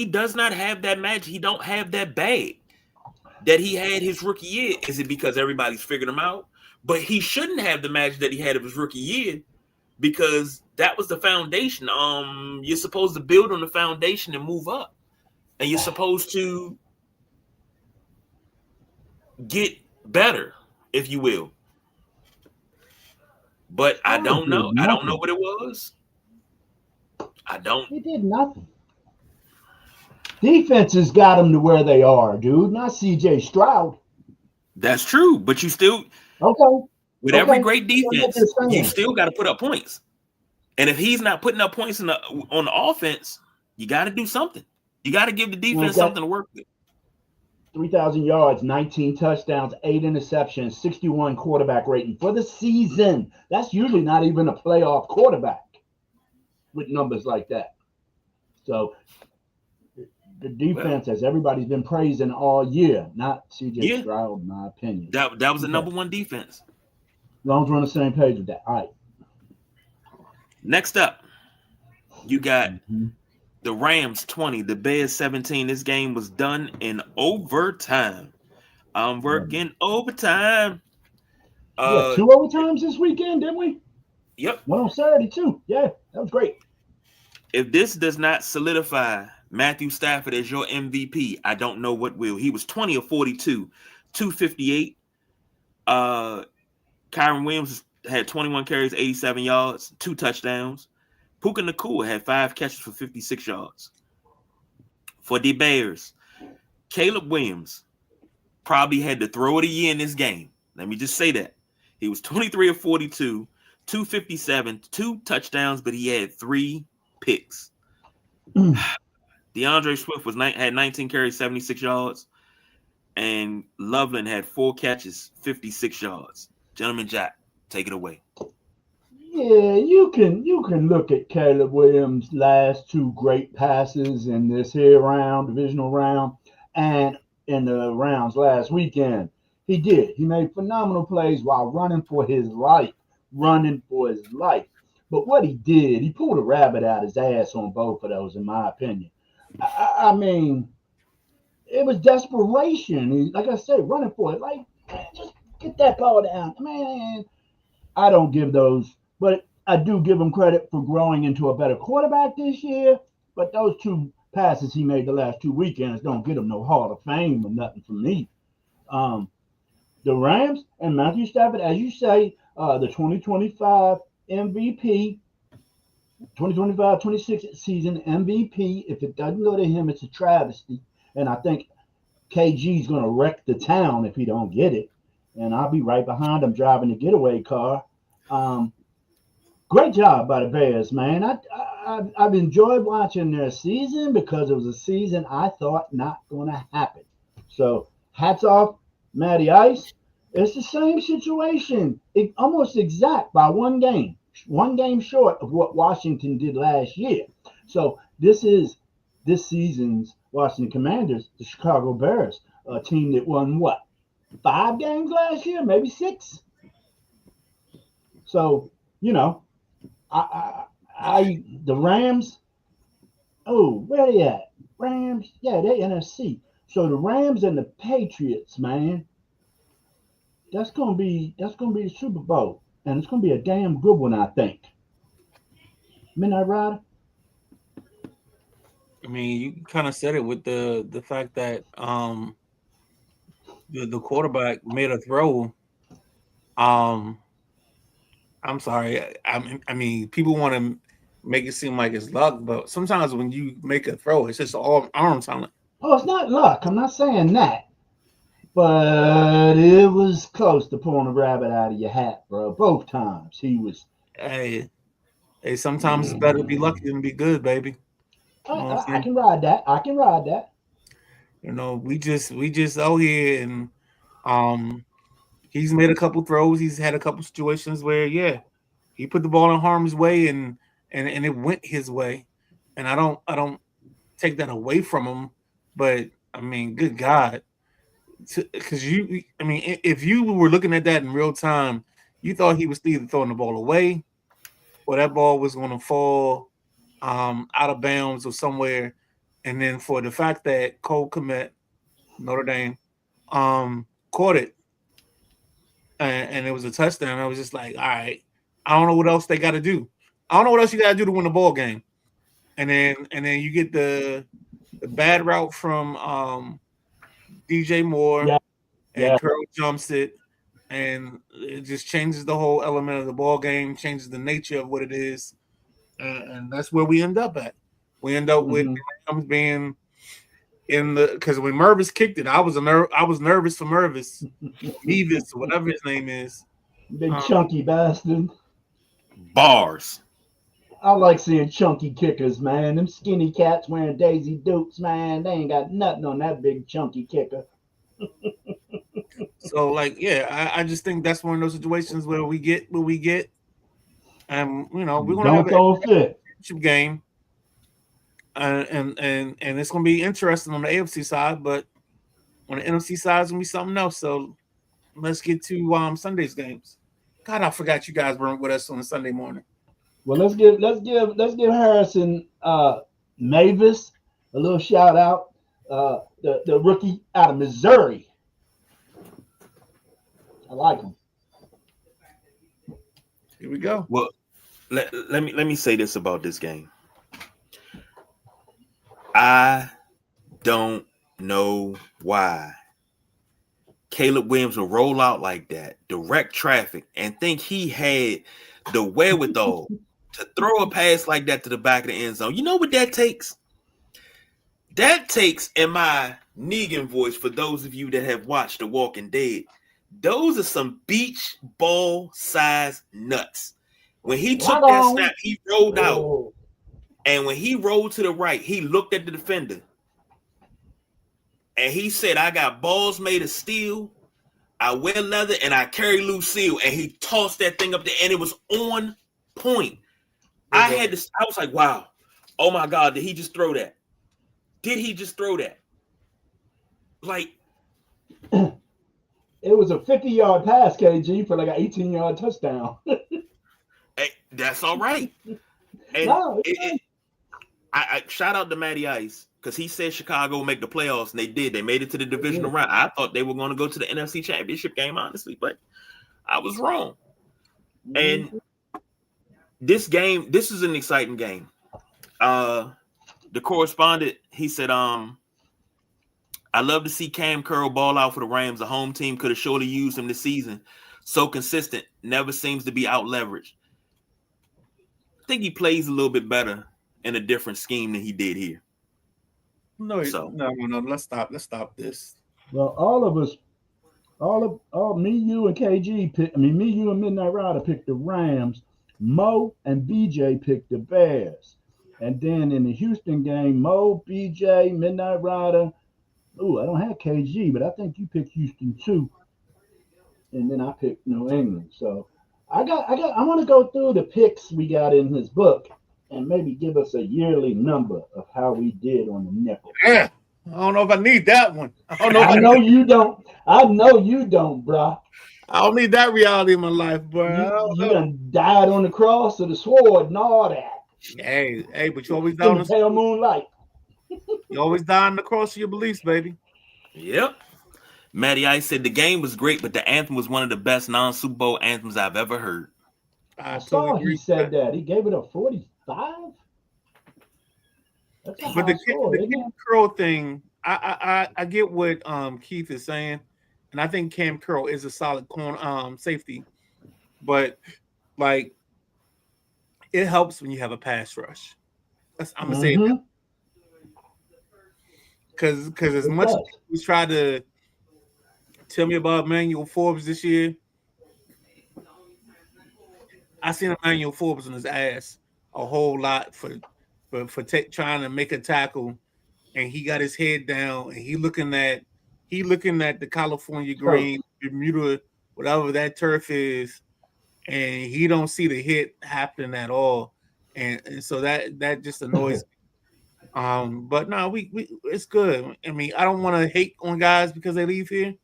does not have that magic. He don't have that bag that he had his rookie year. Is it because everybody's figured him out? But he shouldn't have the magic that he had of his rookie year because that was the foundation. You're supposed to build on the foundation and move up. And you're supposed to get better, if you will. But I don't know. I don't know what it was. I don't.
He did nothing. Defense has got them to where they are, dude. Not CJ Stroud.
That's true, but you still with every great defense, you still got to put up points. And if he's not putting up points on the offense, you got to do something. You got to give the defense something to work with.
3,000 yards, 19 touchdowns, 8 interceptions, 61 quarterback rating for the season. That's usually not even a playoff quarterback with numbers like that. So the defense, as everybody's been praising all year, not CJ Stroud, in my opinion.
That was the number one defense.
As long as we're on the same page with that. All right.
Next up, you got the Rams 20, the Bears 17. This game was done in overtime. I'm working overtime.
2 overtimes this weekend, didn't we?
Yep.
One on Saturday, too. Yeah, that was great.
If this does not solidify Matthew Stafford as your MVP, I don't know what will. He was 20 of 42, 258. Kyron Williams had 21 carries, 87 yards, 2 touchdowns. Puka Nacua had 5 catches for 56 yards. For the Bears, Caleb Williams probably had to throw of the year in this game. Let me just say that. He was 23 of 42, 257, 2 touchdowns, but he had 3 picks. DeAndre Swift had 19 carries, 76 yards, and Loveland had 4 catches, 56 yards. Gentleman Jack, take it away.
Yeah, you can look at Caleb Williams' last 2 great passes in this here round, divisional round, and in the rounds last weekend. He did. He made phenomenal plays while running for his life. But what he did, he pulled a rabbit out his ass on both of those, in my opinion. I mean, it was desperation. Like I said, running for it. Like, just get that ball down. Man, I don't give those, but I do give him credit for growing into a better quarterback this year. But those 2 passes he made the last 2 weekends don't get him no Hall of Fame or nothing from me. The Rams and Matthew Stafford, as you say, the 2025 MVP, 2025-26 season MVP. If it doesn't go to him, it's a travesty. And I think KG's going to wreck the town if he don't get it. And I'll be right behind him driving the getaway car. Great job by the Bears, man. I've enjoyed watching their season because it was a season I thought not going to happen. So hats off, Matty Ice. It's the same situation, almost exact by 1 game. 1 game short of what Washington did last year. So this is this season's Washington Commanders, the Chicago Bears, a team that won 5 games last year, maybe 6. So, the Rams. Oh, where they at? Rams, yeah, they NFC. So the Rams and the Patriots, man. That's gonna be the Super Bowl. And it's going to be a damn good one, I think. Midnight Rider?
I mean, you kind of said it with the fact that the quarterback made a throw. I'm sorry. I mean, people want to make it seem like it's luck, but sometimes when you make a throw, it's just all arm talent.
Oh, it's not luck. I'm not saying that. But it was close to pulling a rabbit out of your hat, bro. Both times he was.
Hey, sometimes it's better to be lucky than to be good, baby.
I can ride that.
We just out here, and he's made a couple throws. He's had a couple situations where, he put the ball in harm's way, and it went his way. And I don't take that away from him. But I mean, good God, because if you were looking at that in real time, you thought he was either throwing the ball away or that ball was going to fall out of bounds or somewhere. And then for the fact that Cole Kmet, Notre Dame, caught it and it was a touchdown, I was just like, all right, I don't know what else they got to do. I don't know what else you got to do to win the ball game. And then you get the bad route from DJ Moore, and Curl jumps it, and it just changes the whole element of the ball game, changes the nature of what it is, and that's where we end up at. We end up with Rams being in the because when Mervis kicked it, I was nervous for Mervis, Mevis, whatever his name is,
big chunky bastard.
Bars.
I like seeing chunky kickers, man. Them skinny cats wearing Daisy Dukes, man. They ain't got nothing on that big chunky kicker.
So, like, yeah, I just think that's one of those situations where we get what we get, and we're gonna have a championship game, and it's gonna be interesting on the AFC side, but on the NFC side, it's gonna be something else. So, let's get to Sunday's games. God, I forgot you guys weren't with us on a Sunday morning.
Well, let's give Harrison Mavis a little shout out. The rookie out of Missouri. I like him.
Here we go.
Well, let me say this about this game. I don't know why Caleb Williams will roll out like that, direct traffic, and think he had the wherewithal to throw a pass like that to the back of the end zone. You know what that takes? That takes, in my Negan voice, for those of you that have watched The Walking Dead, those are some beach ball size nuts. When he took that snap, he rolled out. And when he rolled to the right, he looked at the defender. And he said, I got balls made of steel, I wear leather, and I carry Lucille. And he tossed that thing up there, and it was on point. I was like, wow. Oh, my God, did he just throw that? Did he just throw that? Like,
it was a 50-yard pass, KG, for like an 18-yard touchdown.
Hey, that's all right. And I shout out to Matty Ice because he said Chicago will make the playoffs, and they did. They made it to the divisional round. I thought they were going to go to the NFC Championship game, honestly, but I was wrong. And this is an exciting game. The correspondent, he said, I love to see Cam Curl ball out for the Rams. The home team could have surely used him this season. So consistent, never seems to be out leveraged. I think he plays a little bit better in a different scheme than he did here.
No. Let's stop this.
Well, all of us, me, you, and KG me, you, and Midnight Rider picked the Rams. Mo and BJ picked the Bears. And then in the Houston game, Mo, BJ, Midnight Rider. Ooh, I don't have KG, but I think you picked Houston too. And then I picked New England. So I want to go through the picks we got in his book and maybe give us a yearly number of how we did on the nickel.
Yeah, I don't know if I need that one.
I know you don't. I know you don't, bro.
I don't need that reality in my life, bro.
You done died on the cross of the sword and all that.
Hey, but you always die on the
pale moonlight.
You always die on the cross of your beliefs, baby.
Yep. Matty Ice said the game was great, but the anthem was one of the best non-Super Bowl anthems I've ever heard.
I saw he said that. He gave it a 45.
But the Cam Curl thing, I get what Keith is saying, and I think Cam Curl is a solid safety, but like it helps when you have a pass rush. I'm gonna say that because as much as we try to tell me about Emmanuel Forbes this year, I seen Emmanuel Forbes on his ass a whole lot for trying to make a tackle, and he got his head down and he looking at the California green, Bermuda, whatever that turf is, and he don't see the hit happening at all, and so that just annoys me. But no, we it's good. I mean, I don't want to hate on guys because they leave here,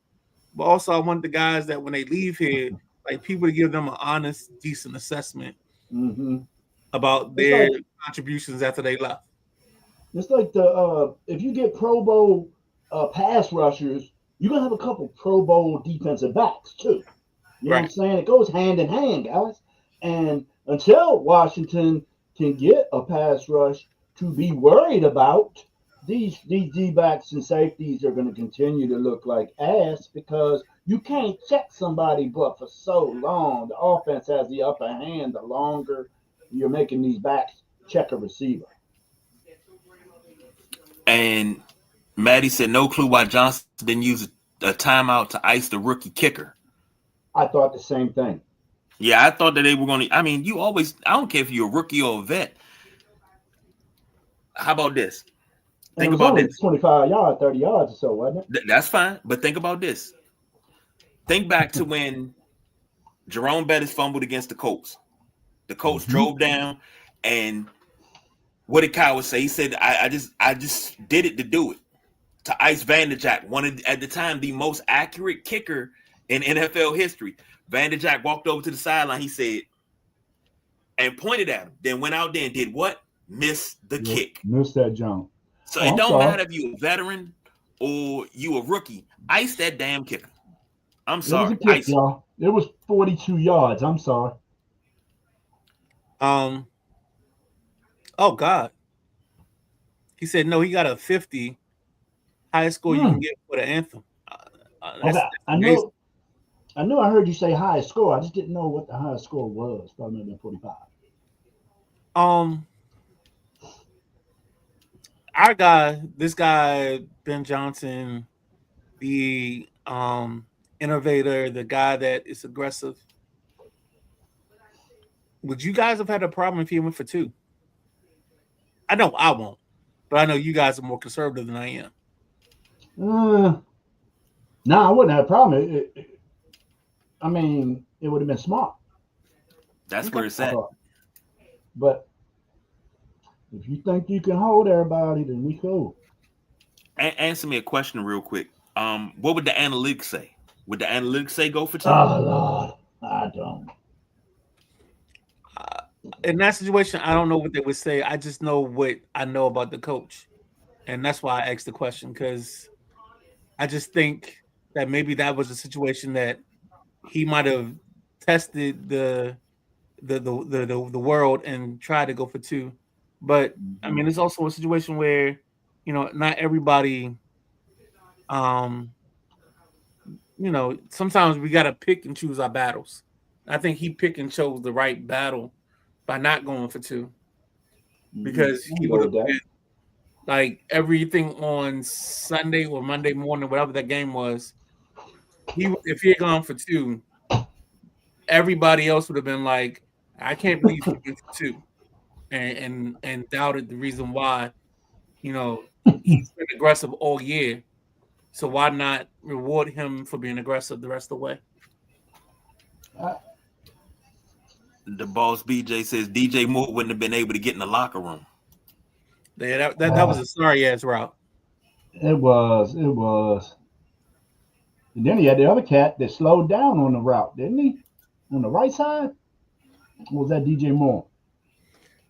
but also I want the guys that when they leave here, like people to give them an honest, decent assessment about their contributions after they left.
It's like if you get Pro Bowl pass rushers, you're gonna have a couple Pro Bowl defensive backs too. You know what I'm saying? It goes hand in hand, guys. And until Washington can get a pass rush to be worried about, these D-backs and safeties are going to continue to look like ass because you can't check somebody but for so long. The offense has the upper hand the longer you're making these backs check a receiver.
And Maddie said no clue why Johnson didn't use a timeout to ice the rookie kicker.
I thought the same thing.
Yeah, I thought that they were going to. I mean, you always. I don't care if you're a rookie or a vet. How about this? Think about this.
25 yards, 30 yards or so, wasn't it?
That's fine, but think about this. Think back to when Jerome Bettis fumbled against the Colts. The Colts drove down, and what did Kyle say? He said, "I just did it to do it, to ice Vanderjagt, one of at the time the most accurate kicker in NFL history." Vanderjagt walked over to the sideline. He said, and pointed at him. Then went out there and did what? Miss the kick.
Missed that jump.
So it don't matter if you a veteran or you a rookie. Ice that damn kicker. I'm sorry.
It was a kick, y'all. It was 42 yards. I'm sorry.
Oh God. He said no. He got a 50. Highest score you can get for the anthem.
That's I know. I heard you say highest score. I just didn't know what the highest score was. Probably maybe 45.
Our guy, this guy, Ben Johnson, the innovator, the guy that is aggressive. Would you guys have had a problem if he went for 2? I know I won't, but I know you guys are more conservative than I am.
No, I wouldn't have a problem. I mean, it would have been smart.
That's where it's at.
But if you think you can hold everybody, then we cool.
Answer me a question real quick. What would the analytics say? Would the analytics say go for 2?
Oh, Lord. I don't.
In that situation, I don't know what they would say. I just know what I know about the coach. And that's why I asked the question, because I just think that maybe that was a situation that he might have tested the world and tried to go for 2. But I mean, it's also a situation where, you know, not everybody, you know, sometimes we got to pick and choose our battles. I think he picked and chose the right battle by not going for 2, because he would have been like everything on Sunday or Monday morning, whatever that game was. If he had gone for 2, everybody else would have been like, I can't believe he went for 2, and doubted the reason why. You know, he's been aggressive all year, so why not reward him for being aggressive the rest of the way?
The boss BJ says DJ Moore wouldn't have been able to get in the locker room.
Yeah, that was a sorry ass route.
It was. And then he had the other cat that slowed down on the route, didn't he? On the right side? Or was that DJ Moore?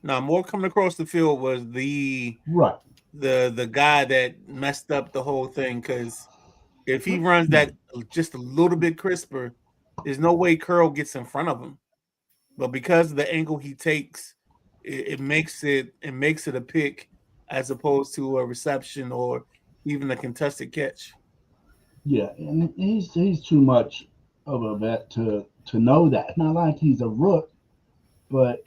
No, Moore coming across the field was the guy that messed up the whole thing, because if he runs that just a little bit crisper, there's no way Curl gets in front of him. But because of the angle he takes, it makes it a pick as opposed to a reception or even a contested catch.
Yeah, and he's too much of a vet to know that. It's not like he's a rook, but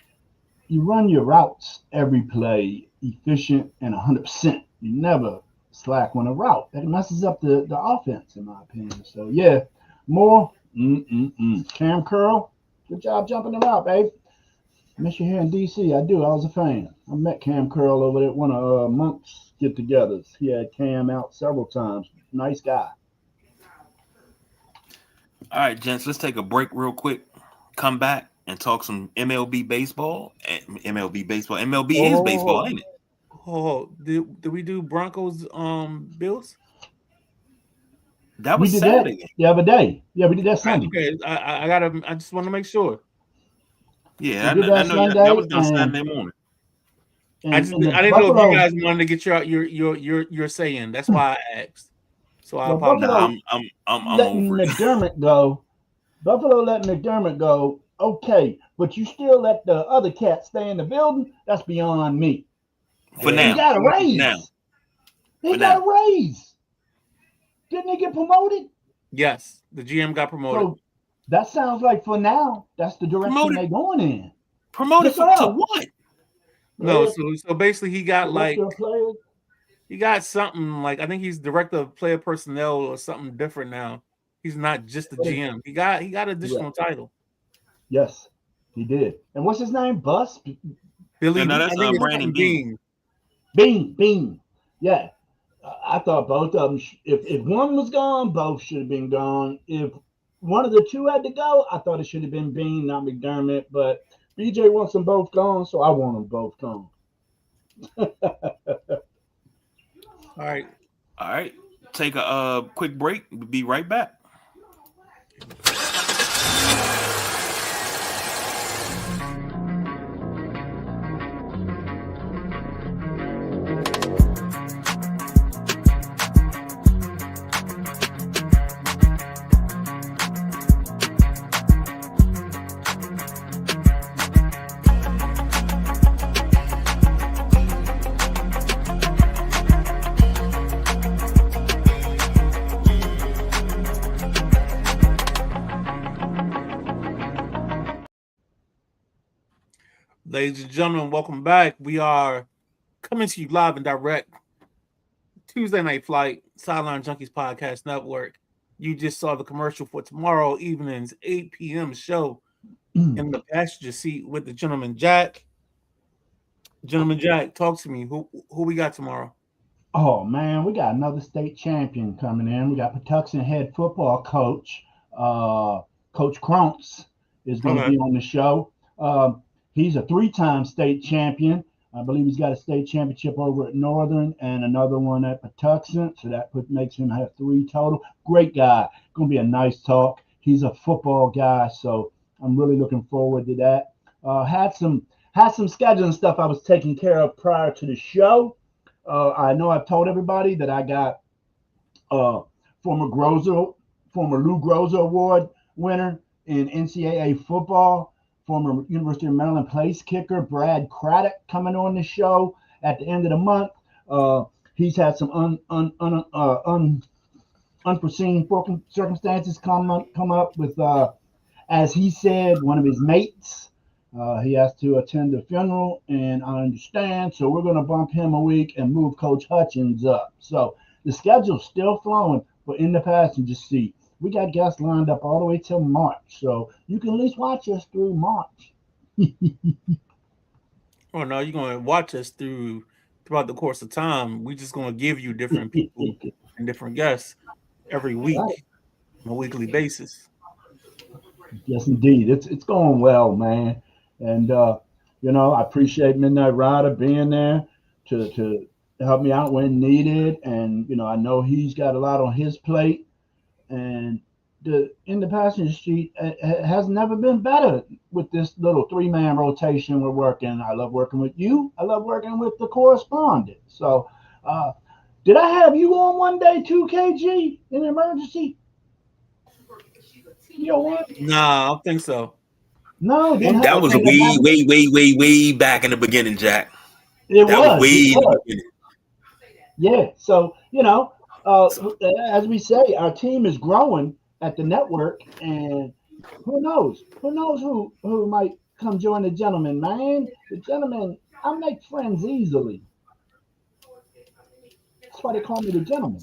you run your routes every play efficient and 100%. You never slack on a route. That messes up the offense, in my opinion. So, yeah, Moore, Cam Curl, good job jumping the route, babe. Miss you here in D.C. I do. I was a fan. I met Cam Curl over at one of Monk's get-togethers. He had Cam out several times. Nice guy.
All right, gents, let's take a break real quick. Come back and talk some MLB baseball. MLB is baseball, ain't it?
Oh, did we do Broncos Bills?
That
We
was
did
Saturday.
that the other day. Yeah, we did that Sunday.
Okay, I just want to make sure.
Yeah,
We did that
know
Sunday,
that was done
and-
Saturday morning.
I didn't know if you guys wanted to get your say in. That's why I asked. So I apologize.
I'm
letting
over it.
McDermott go. Buffalo letting McDermott go. Okay, but you still let the other cat stay in the building? That's beyond me.
For now.
He got a raise.
Now.
He got a raise. Didn't he get promoted?
Yes, the GM got promoted.
So that sounds like for now, that's the direction they're going in.
Promoted to what?
No, so basically he got he got something like, I think he's director of player personnel or something different now. He's not just the GM. He got additional title.
Yes, he did. And what's his name? Bus?
Billy.
No, that's Brandon Beane.
Beane. Yeah. I thought both of them, if one was gone, both should have been gone. If one of the two had to go, I thought it should have been Beane, not McDermott. But BJ wants them both gone, so I want them both gone.
All
right. Take a quick break. We'll be right back.
Ladies and gentlemen, welcome back. We are coming to you live and direct. Tuesday Night Flight, Sideline Junkies Podcast Network. You just saw the commercial for tomorrow evening's 8 p.m. show in the passenger seat with the Gentleman Jack. Gentleman Jack, talk to me. Who we got tomorrow?
Oh, man, we got another state champion coming in. We got Patuxent head football coach, Coach Krantz, is going to be on the show. He's a 3-time state champion. I believe he's got a state championship over at Northern and another one at Patuxent. So that makes him have 3 total. Great guy. Going to be a nice talk. He's a football guy, so I'm really looking forward to that. Had some scheduling stuff I was taking care of prior to the show. I know I've told everybody that I got former Lou Groza Award winner in NCAA football, former University of Maryland place kicker Brad Craddock coming on the show at the end of the month. He's had some unforeseen circumstances come up with, as he said, one of his mates. He has to attend the funeral, and I understand. So we're going to bump him a week and move Coach Hutchins up. So the schedule's still flowing for in the passenger seat. We got guests lined up all the way till March, so you can at least watch us through March.
Oh no, you're going to watch us throughout the course of time. We're just going to give you different people and different guests every week on a weekly basis.
Yes, indeed. It's going well, man. And I appreciate Midnight Rider being there to help me out when needed. And I know he's got a lot on his plate. And in the passenger seat has never been better with this little 3-man rotation we're working. I love working with you. I love working with the correspondent. So did I have you on one day too, KG, in an emergency? You know what?
No, I don't think so.
No,
that was way back in the beginning, Jack.
That was
way in the beginning.
Yeah. So, as we say, our team is growing at the network, and who knows who might come join the gentleman, man. The gentleman, I make friends easily. That's why they call me the gentleman.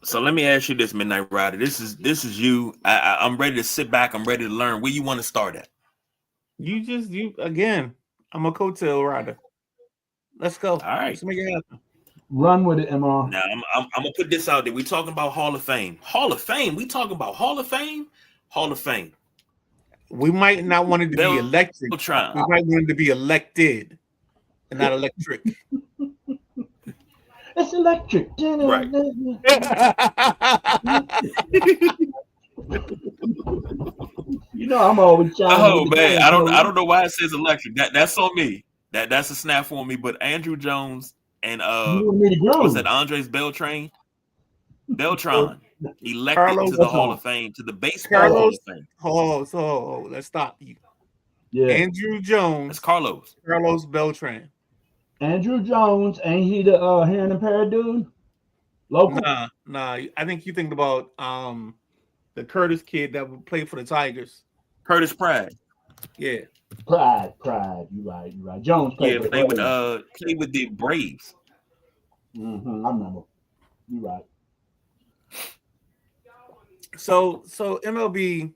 So let me ask you this, Midnight Rider. This is you. I'm ready to sit back. I'm ready to learn. Where you want to start at?
You again. I'm a coattail rider. Let's go.
All right.
Let's make it happen.
Run with it, MR.
Now I'm gonna put this out there. We talking about Hall of Fame. Hall of Fame. We talking about Hall of Fame. Hall of Fame.
We might not want it to be elected. We might want it to be elected. and not electric.
It's electric.
Right.
You know, I'm always trying.
Oh man, I don't know why it says electric. That's on me. That's a snap for me. But Andrew Jones and
You want me to grow?
what's that? Andres Beltran elected
Carlos,
to the Hall of Fame, to the baseball Hall of Fame.
So let's stop you.
Yeah,
Andrew Jones.
That's Carlos
Beltran.
Andrew Jones, ain't he the hearing impaired dude? Local?
Nah. I think you think about the Curtis kid that would play for the Tigers.
Curtis Pride.
Yeah.
Pride. You right. Jones played
play with the Braves.
I remember. You right.
So MLB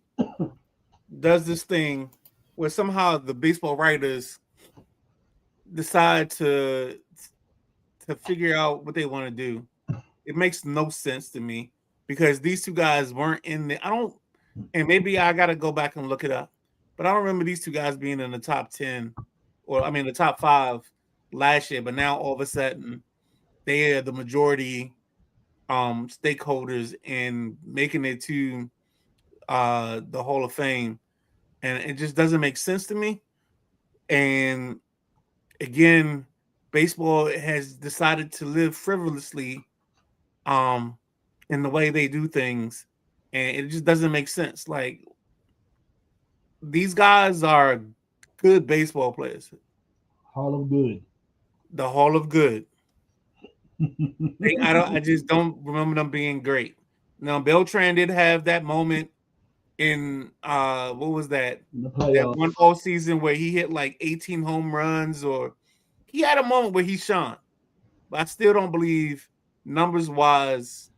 does this thing where somehow the baseball writers decide to figure out what they want to do. It makes no sense to me because these two guys weren't in the. And maybe I got to go back and look it up, but I don't remember these two guys being in the top 10 the top 5 last year. But now all of a sudden they are the majority stakeholders in making it to the Hall of Fame, and it just doesn't make sense to me. And again, baseball has decided to live frivolously in the way they do things, and it just doesn't make sense. Like, these guys are good baseball players.
Hall of Good.
The Hall of Good. I just don't remember them being great. Now, Beltran did have that moment in what was that? That one all season where he hit like 18 home runs, or he had a moment where he shone. But I still don't believe numbers wise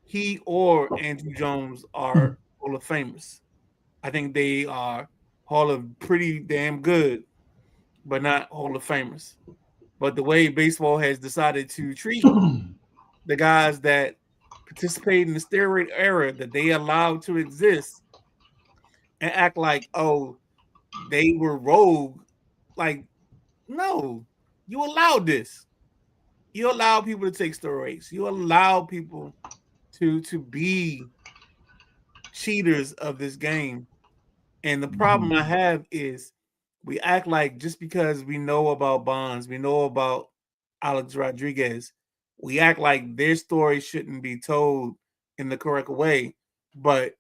he or Andrew Jones are Hall of Famers. I think they are Hall of pretty damn good, but not Hall of Famers. But the way baseball has decided to treat the guys that participate in the steroid era that they allowed to exist and act like, oh, they were rogue. Like, no, you allowed this. You allow people to take steroids. You allow people to be cheaters of this game. And the problem I have is we act like just because we know about Bonds, we know about Alex Rodriguez, we act like their story shouldn't be told in the correct way. But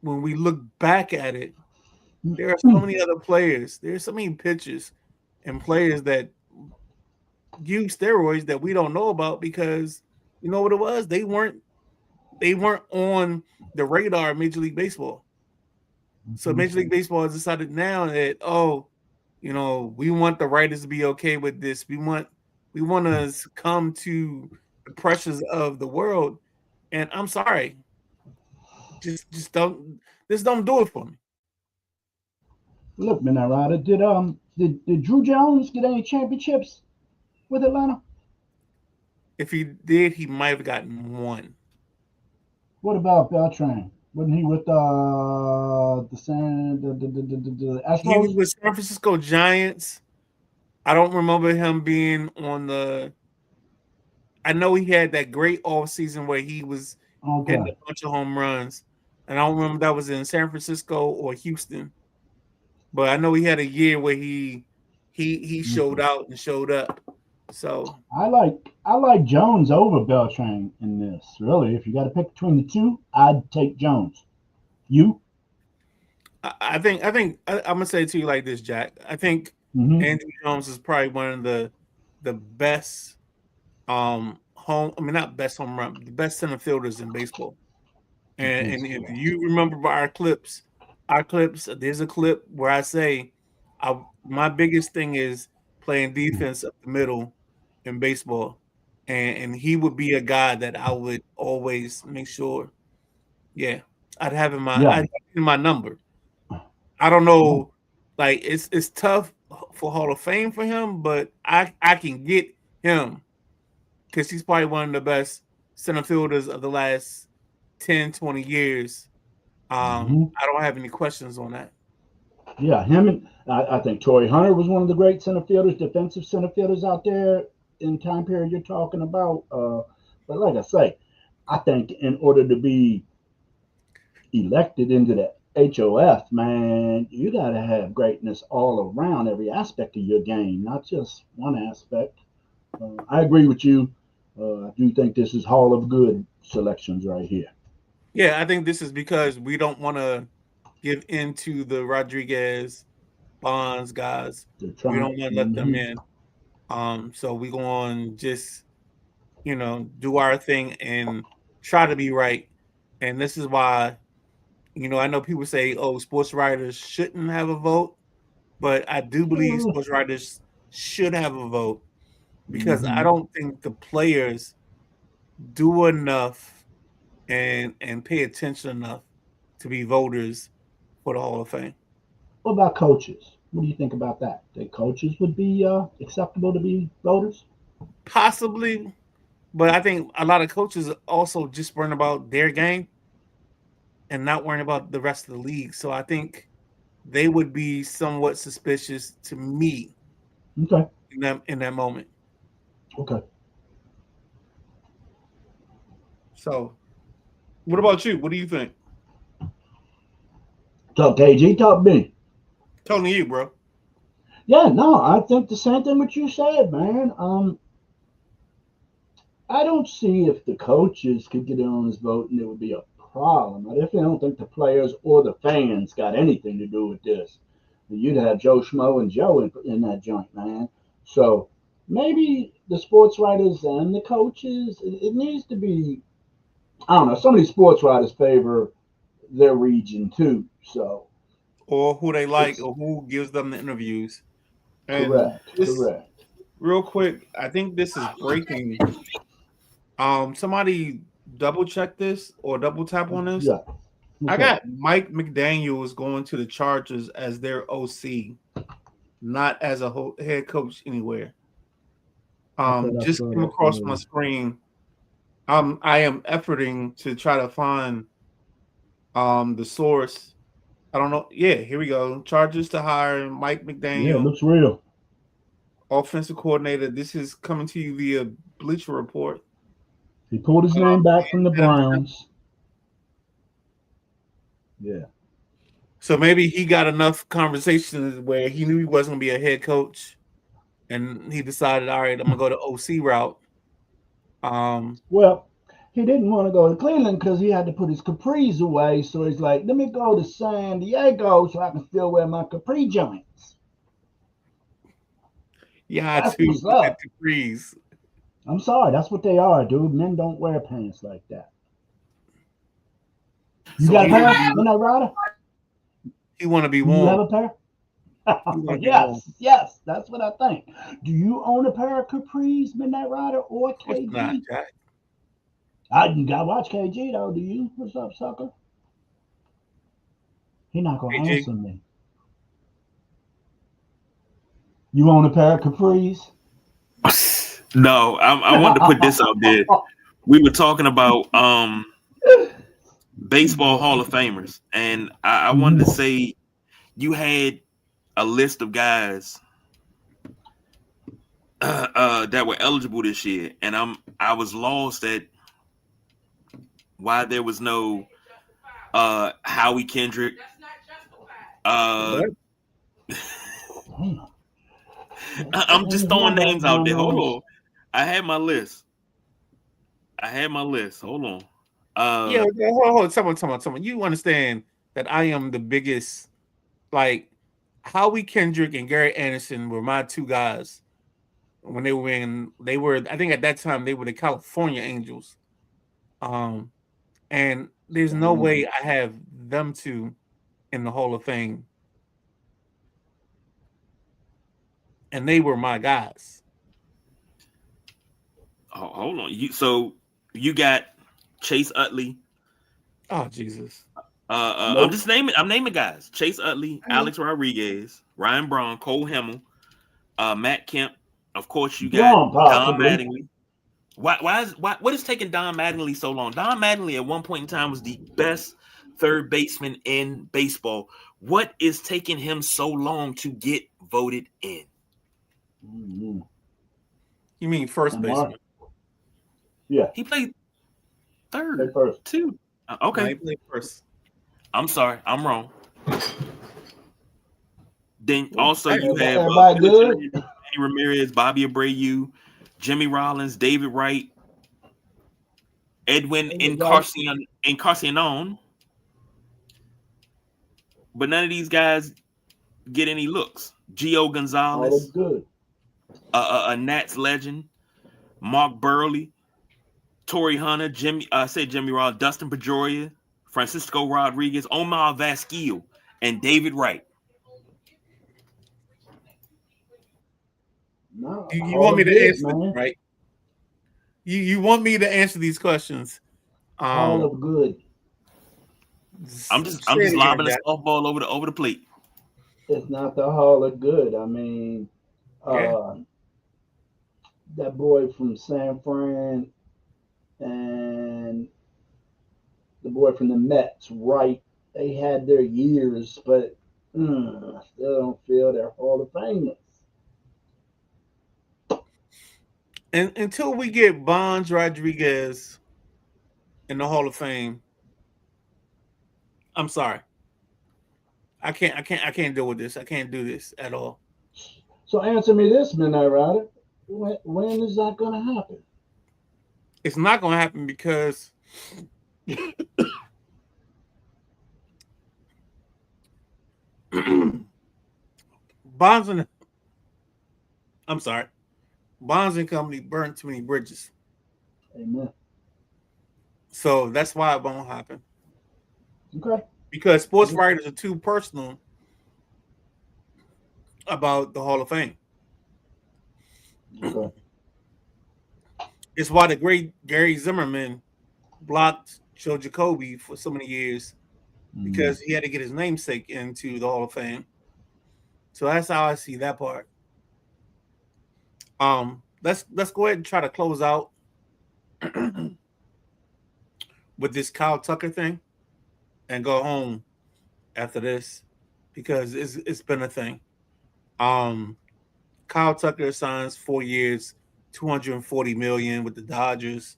when we look back at it, there are so many other players. There are so many pitchers and players that use steroids that we don't know about because you know what it was? They weren't on the radar of Major League Baseball. So Major League Baseball has decided now that, we want the writers to be okay with this. We want to come to the pressures of the world. And I'm sorry. Just don't do it for me.
Look, Midnight Rider, did Drew Jones get any championships with Atlanta?
If he did, he might have gotten one.
What about Beltran? Wasn't he with the Astros?
He was with San Francisco Giants. I don't remember him being on the. I know he had that great off season where he was hitting a bunch of home runs, and I don't remember that was in San Francisco or Houston. But I know he had a year where he showed out and showed up. So
I like Jones over Beltran in this. Really, if you got to pick between the two, I'd take Jones. You?
I think I'm gonna say it to you like this, Jack. I think Andrew Jones is probably one of the best not best home run, the best center fielders in baseball. And if you remember our clips, there's a clip where I say my biggest thing is playing defense up the middle in baseball. And he would be a guy that I would always make sure, I'd have in my number. I don't know, like it's tough for Hall of Fame for him, but I can get him because he's probably one of the best center fielders of the last 10, 20 years. I don't have any questions on that.
Yeah, him and I think Torrey Hunter was one of the great center fielders, defensive center fielders out there in time period you're talking about. But like I say, I think in order to be elected into the HOF, man, you got to have greatness all around every aspect of your game, not just one aspect. I agree with you. I do think this is Hall of Good selections right here.
Yeah, I think this is because we don't want to give in to the Rodriguez Bonds guys. We don't want to let them in. So we going to just, do our thing and try to be right. And this is why, I know people say, oh, sports writers shouldn't have a vote, but I do believe sports writers should have a vote because I don't think the players do enough and pay attention enough to be voters for the Hall of Fame.
What about coaches? What do you think about that? Think coaches would be acceptable to be voters?
Possibly, but I think a lot of coaches also just worrying about their game and not worrying about the rest of the league. So I think they would be somewhat suspicious to me.
Okay.
In that moment.
Okay.
So, what about you? What do you think?
Talk KG, talk me.
Talking to you, bro.
Yeah, no, I think the same thing what you said, man. I don't see if the coaches could get in on this vote and it would be a problem. I definitely don't think the players or the fans got anything to do with this. You'd have Joe Schmo and Joe in that joint, man. So maybe the sports writers and the coaches, it needs to be, I don't know, some of these sports writers favor their region too. So,
or who they like, or who gives them the interviews. And
correct.
Real quick, I think this is breaking. Somebody double check this or double tap on this.
Yeah. Okay.
I got Mike McDaniels going to the Chargers as their OC, not as a head coach anywhere. Just came across my screen. I am efforting to try to find the source. I don't know. Yeah, here we go. Chargers to hire Mike McDaniel.
Yeah, it looks real.
Offensive coordinator. This is coming to you via Bleacher Report.
He pulled his name back from the Browns. Yeah.
So maybe he got enough conversations where he knew he wasn't going to be a head coach, and he decided, all right, I'm going to go the OC route.
Well, he didn't want to go to Cleveland because he had to put his capris away. So he's like, let me go to San Diego so I can still wear my capri joints.
Yeah, too. Capris.
I'm sorry, that's what they are, dude. Men don't wear pants like that. You got a pair, Midnight Rider?
You want to be warm.
You have a pair? Yes, that's what I think. Do you own a pair of capris, Midnight Rider or KG?
Not, Jack.
You gotta watch KG though. Do you? What's up, sucker? He not gonna answer me. You own a pair of capris?
No, I wanted to put this out there. We were talking about baseball Hall of Famers, and I wanted to say you had a list of guys that were eligible this year, and I was lost at why there was no Howie Kendrick. I'm just throwing names out there. Hold on. I had my list. Hold on.
Hold on. Someone. You understand that I am the biggest, like, Howie Kendrick and Gary Anderson were my two guys when they were, I think at that time they were the California Angels. And there's no way I have them two in the Hall of Fame. And they were my guys.
Oh, hold on. So you got Chase Utley.
Oh, Jesus.
Nope. I'm naming guys. Chase Utley, Alex Rodriguez, Ryan Braun, Cole Hemmel, Matt Kemp. Of course, you got Don Mattingly. What is taking Don Mattingly so long? Don Mattingly at one point in time was the best third baseman in baseball. What is taking him so long to get voted in?
Mm-hmm.
You mean first baseman?
Yeah.
He played third.
Played first.
Too. Okay.
No, he played first.
I'm sorry. I'm wrong. Then also you have
everybody good?
Manny Ramirez, Bobby Abreu, Jimmy Rollins, David Wright, Edwin Encarnacion. But none of these guys get any looks. Gio Gonzalez,
good.
A Nats legend, Mark Burley, Torrey Hunter, Jimmy Rollins, Dustin Pedroia, Francisco Rodriguez, Omar Vazquez, and David Wright.
No,
you want me to answer, right? You want me to answer these questions?
All of good.
I'm just lobbing a softball over the plate.
It's not the Hall of Good. I mean, that boy from San Fran and the boy from the Mets, Wright, they had their years, but still don't feel they're Hall of Famers.
And until we get Bonds Rodriguez in the Hall of Fame, I'm sorry. I can't deal with this. I can't do this at all.
So answer me this, Midnight Rider. When is that going to happen?
It's not going to happen because Bonds and Company burned too many bridges.
Amen.
So that's why it won't happen.
Okay.
Because sports writers are too personal about the Hall of Fame.
Okay.
It's why the great Gary Zimmerman blocked Joe Jacoby for so many years, because he had to get his namesake into the Hall of Fame. So that's how I see that part. Let's go ahead and try to close out with this Kyle Tucker thing and go home after this, because it's been a thing. Kyle Tucker signs 4 years, $240 million with the Dodgers.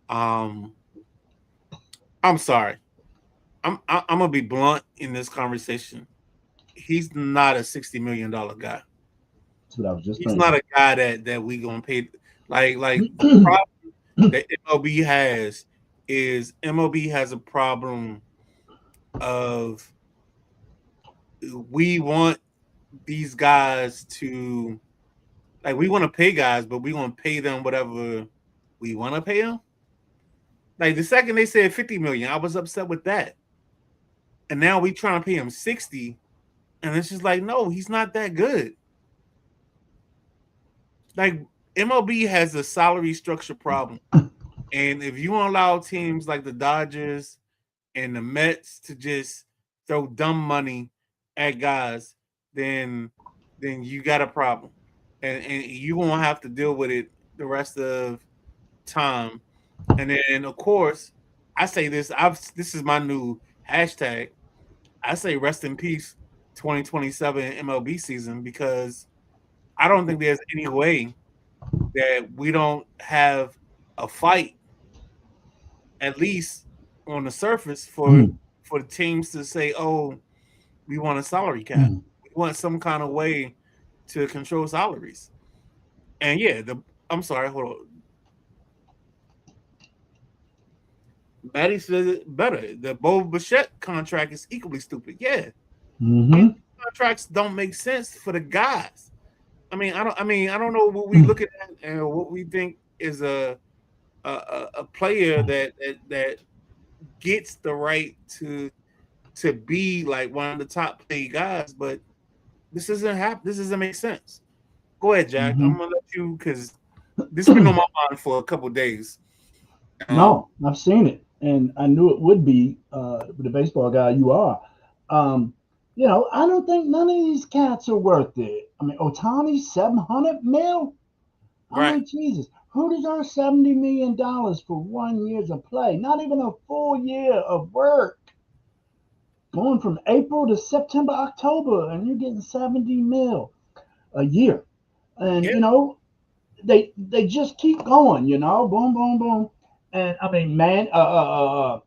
I'm sorry. I'm gonna be blunt in this conversation. He's not a $60 million guy.
That's what I was just
He's not a guy that we gonna pay. Like the problem that MLB has is MLB has a problem of, we want these guys to, like, we want to pay guys, but we want to pay them whatever we want to pay them. Like the second they said 50 million, I was upset with that. And now we trying to pay him 60, and it's just like, no, he's not that good. Like, MLB has a salary structure problem. And if you allow teams like the Dodgers and the Mets to just throw dumb money at guys, then you got a problem. And you won't have to deal with it the rest of time. And then, of course, I say this, this is my new hashtag. I say rest in peace 2027 MLB season, because I don't think there's any way that we don't have a fight, at least on the surface, for the teams to say, oh, we want a salary cap. We want some kind of way to control salaries. And yeah, I'm sorry, hold on. Maddie says it better. The Bo Bichette contract is equally stupid. Yeah. Contracts don't make sense for the guys. I mean, I don't know what we look at and what we think is a player that gets the right to be like one of the top paid guys, but this doesn't happen. This doesn't make sense. Go ahead, Jack. I'm gonna let you, because this has been on my mind for a couple of days.
No, I've seen it, and I knew it would be the baseball guy you are. You know, I don't think none of these cats are worth it. I mean, Ohtani, $700 million?
Right.
Oh, Jesus. Who deserves $70 million for 1 year of play? Not even a full year of work. going from April to September, October, and you're getting 70 mil a year. And
Yeah.
you know, they just keep going, you know, boom, boom, boom. And I mean, not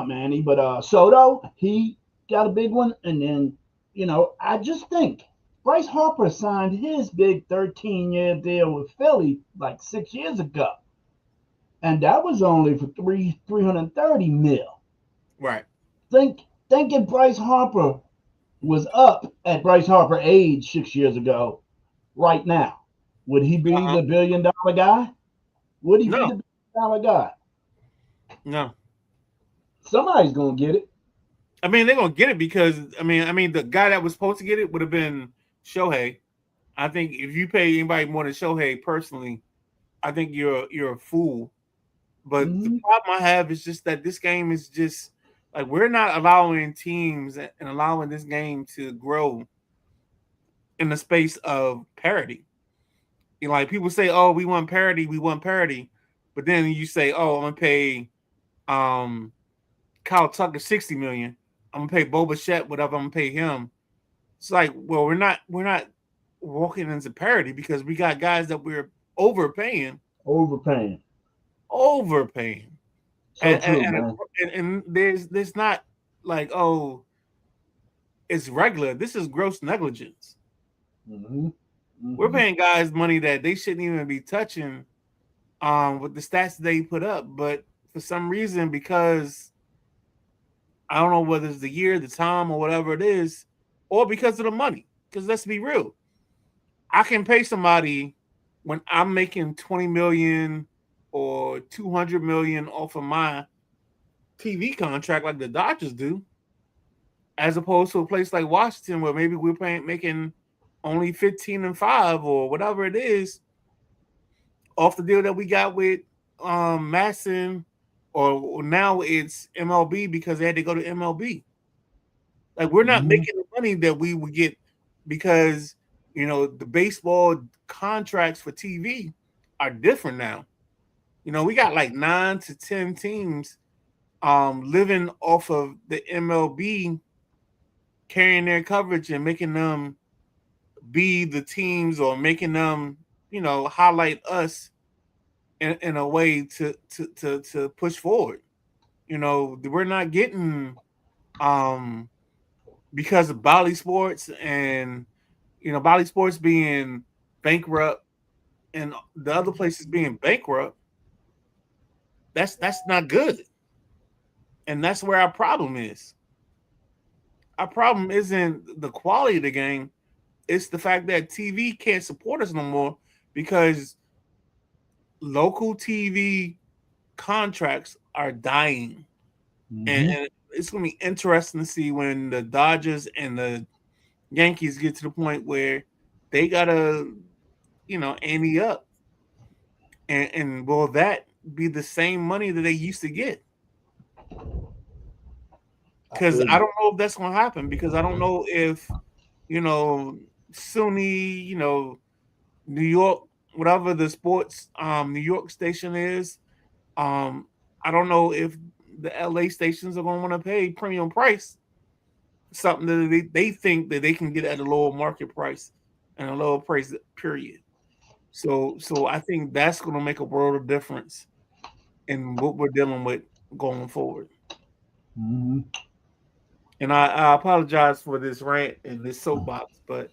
Manny, but Soto, he got a big one. And then, you know, I just think Bryce Harper signed his big 13-year deal with Philly like 6 years ago, and that was only for 330 mil.
Right.
Think if Bryce Harper was up at Bryce Harper age 6 years ago, right now, would he be
Uh-huh.
the $1 billion guy? Would he be
No.
the $1 billion guy?
No.
Somebody's gonna get it.
I mean, they're gonna get it because I mean, the guy that was supposed to get it would have been Shohei. I think if you pay anybody more than Shohei personally, I think you're a fool. But the
Mm-hmm.
problem I have is just that this game is just like we're not allowing teams and allowing this game to grow in the space of parity. You know, like people say, "Oh, we want parity, we want parity," but then you say, "Oh, I'm gonna pay um Kyle Tucker 60 million. I'm gonna pay Boba Fett whatever I'm gonna pay him." It's like, well, we're not walking into parity because we got guys that we're overpaying,
Overpaying.
overpaying,
So
and
true,
and,
man.
and there's not like, oh, it's regular. This is gross negligence.
Mm-hmm.
We're
Mm-hmm.
paying guys money that they shouldn't even be touching with the stats they put up, but for some reason, because I don't know whether it's the year, the time, or whatever it is, or because of the money. Because let's be real, I can pay somebody when I'm making 20 million or 200 million off of my TV contract, like the Dodgers do, as opposed to a place like Washington where maybe we're making only 15 and 5 or whatever it is off the deal that we got with Masson, or now it's MLB because they had to go to MLB. Like we're not
Mm-hmm.
making the money that we would get because the baseball contracts for TV are different now. We got like 9 to 10 teams living off of the MLB carrying their coverage and making them be the teams, or making them highlight us in a way to push forward. We're not getting um because of Bally Sports, and Bally Sports being bankrupt and the other places being bankrupt. That's not good, and that's where our problem is. Our problem isn't the quality of the game; it's the fact that TV can't support us no more because local TV contracts are dying, and,
Mm-hmm.
and it's going to be interesting to see when the Dodgers and the Yankees get to the point where they gotta ante up, and will that be the same money that they used to get?
I
Because
feel
I
you.
don't know if that's going to happen, because I don't know if you know SUNY, New York, whatever the sports New York station is, um I don't know if the LA stations are going to want to pay premium price something that they think that they can get at a lower market price and a lower price period. So I think that's going to make a world of difference in what we're dealing with going forward.
Mm-hmm.
And I apologize for this rant and this soapbox, but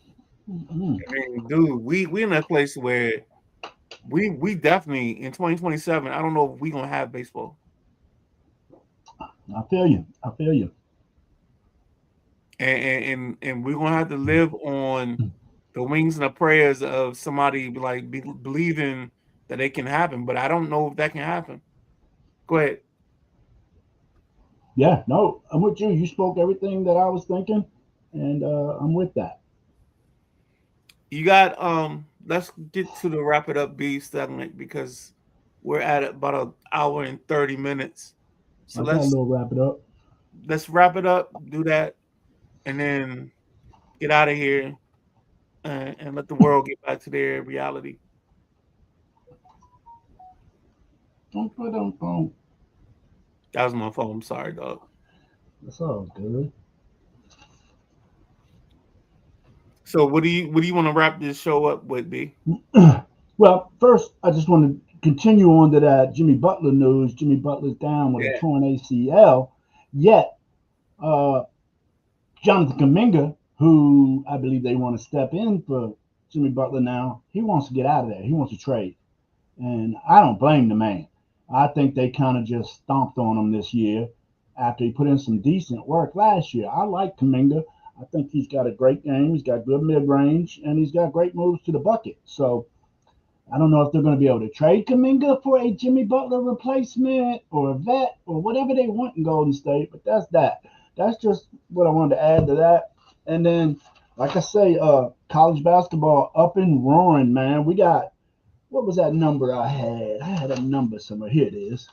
Mm-hmm.
I mean, dude, we in a place where we definitely in 2027. I don't know if we gonna have baseball,
I feel you. I feel you.
and we're gonna have to live on the wings and the prayers of somebody like believing that it can happen. But I don't know if that can happen. Go ahead.
Yeah, no, I'm with you. You spoke everything that I was thinking, and I'm with that.
You got let's get to the wrap it up B segment because we're at about an hour and 30 minutes. So
Okay, a little wrap it up.
let's wrap it up, do that, and then get out of here and let the world get back to their reality.
Dun-dun-dun-dun.
That was my phone. I'm sorry, dog.
That's all good.
So what do you want to wrap this show up with, B?
Well, first, I just want to continue on to that Jimmy Butler news. Jimmy Butler's down with a
Yeah.
torn ACL. Yet, Jonathan Kuminga, who I believe they want to step in for Jimmy Butler now, he wants to get out of there. He wants to trade. And I don't blame the man. I think they kind of just stomped on him this year after he put in some decent work last year. I like Kuminga. I think he's got a great game. He's got good mid range, and he's got great moves to the bucket. So I don't know if they're going to be able to trade Kuminga for a Jimmy Butler replacement or a vet or whatever they want in Golden State, but that's that. That's just what I wanted to add to that. And then, like I say, college basketball up and roaring, man. We got, what was that number I had? I had a number somewhere. Here it is.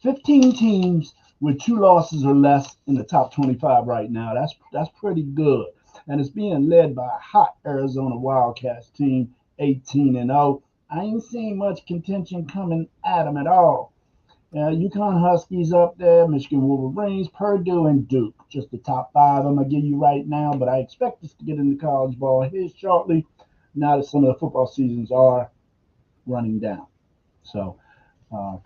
15 teams with 2 losses or less in the top 25 right now. That's pretty good. And it's being led by a hot Arizona Wildcats team, 18-0. I ain't seeing much contention coming at them at all. UConn Huskies up there, Michigan Wolverines, Purdue, and Duke. Just the top 5 I'm going to give you right now, but I expect us to get into college ball here shortly, now that some of the football seasons are running down. So,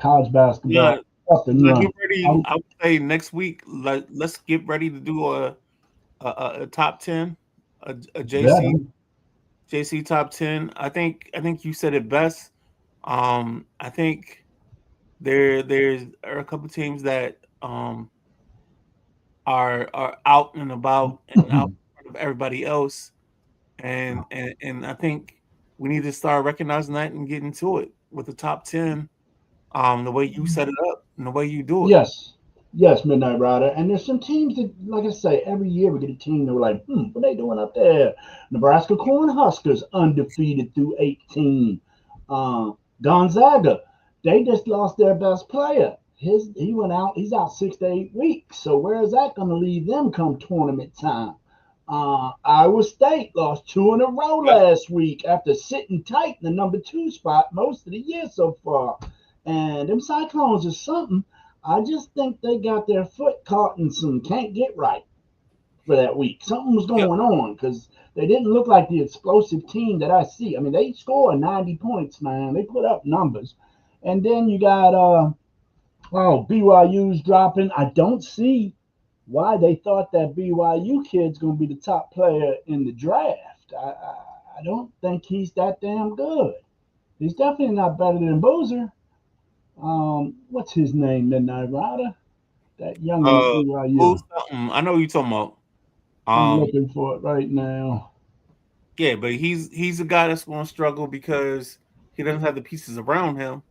college basketball up and running.
Get ready. I would say next week, let's get ready to do a top 10, a JC top 10. I think you said it best. I think there's a couple teams that are out and about and out in front of everybody else, and I think we need to start recognizing that and getting to it with the top 10. The way you set it up and the way you do it.
Yes, Midnight Rider. And there's some teams that, like I say, every year we get a team that we're like, what are they doing up there? Nebraska Cornhuskers undefeated through 18. Gonzaga, they just lost their best player. He went out. He's out 6 to 8 weeks. So where is that going to leave them come tournament time? Iowa State lost 2 in a row last week after sitting tight in the number 2 spot most of the year so far. And them Cyclones are something. I just think they got their foot caught in some can't get right for that week. Something was going on because they didn't look like the explosive team that I see. I mean, they scored 90 points, man. They put up numbers. And then you got BYU's dropping. I don't see why they thought that BYU kid's going to be the top player in the draft. I don't think he's that damn good. He's definitely not better than Boozer. What's his name, Midnight Rider? That young BYU.
I know who you're talking about.
I'm looking for it right now.
Yeah, but he's a guy that's going to struggle because he doesn't have the pieces around him.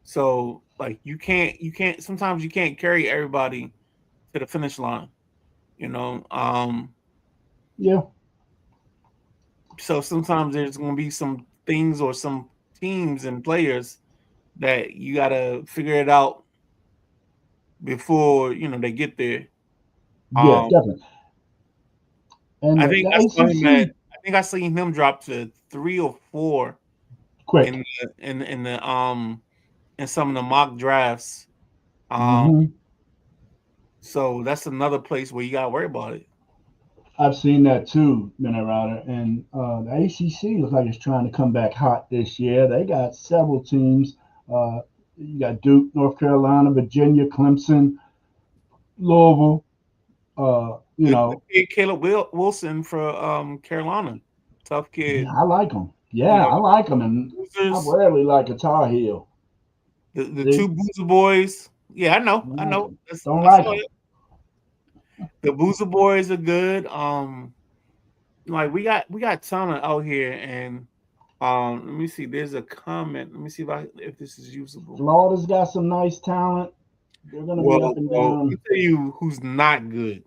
So like you can't sometimes you can't carry everybody to the finish line, you know.
Yeah.
So sometimes there's going to be some things or some teams and players that you got to figure it out before they get there.
Yeah, definitely. And
I think that's why I think I seen him drop to 3 or 4
quick
in some of the mock drafts. So that's another place where you got to worry about it.
I've seen that too, Midnight Rider. And the ACC looks like it's trying to come back hot this year. They got several teams. You got Duke, North Carolina, Virginia, Clemson, Louisville.
Caleb Wilson for Carolina, tough kid.
Yeah, I like him. I like him, and I rarely like a Tar Heel.
The 2 Boozer boys. Yeah, I know.
Don't like them.
The Boozer boys are good. Like we got talent out here, and let me see. There's a comment. Let me see if this is usable.
Florida's got some nice talent. They're gonna be up and down.
Let me tell you who's not good.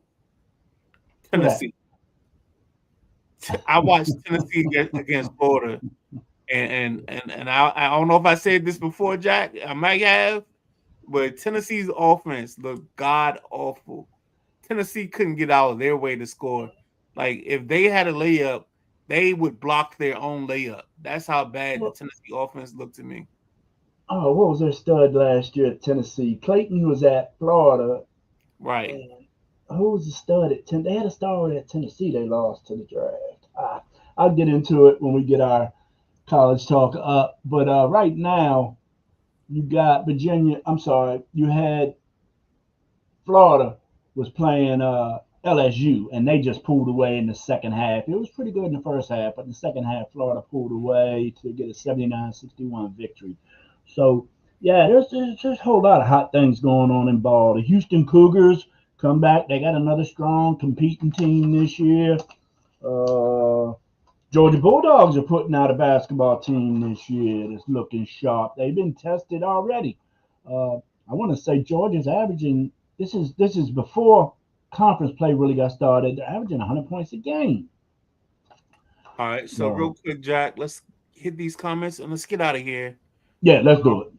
Tennessee. I watched Tennessee against Florida, and I don't know if I said this before, Jack. I might have, but Tennessee's offense looked god awful. Tennessee couldn't get out of their way to score. Like if they had a layup, they would block their own layup. That's how bad the Tennessee offense looked to me.
Oh, what was their stud last year at Tennessee? Clayton was at Florida.
Right.
And who was the stud at Tennessee? They had a star at Tennessee they lost to the draft. I'll get into it when we get our college talk up. But right now, you got Virginia. I'm sorry, you had Florida was playing LSU, and they just pulled away in the second half. It was pretty good in the first half, but in the second half, Florida pulled away to get a 79-61 victory. So, yeah, there's a whole lot of hot things going on in ball. The Houston Cougars come back. They got another strong competing team this year. Georgia Bulldogs are putting out a basketball team this year that's looking sharp. They've been tested already. I want to say Georgia's averaging. This is before conference play really got started. They're averaging 100 points a game.
All right, so real quick, Jack, let's hit these comments and let's get out of here.
Yeah, let's do it.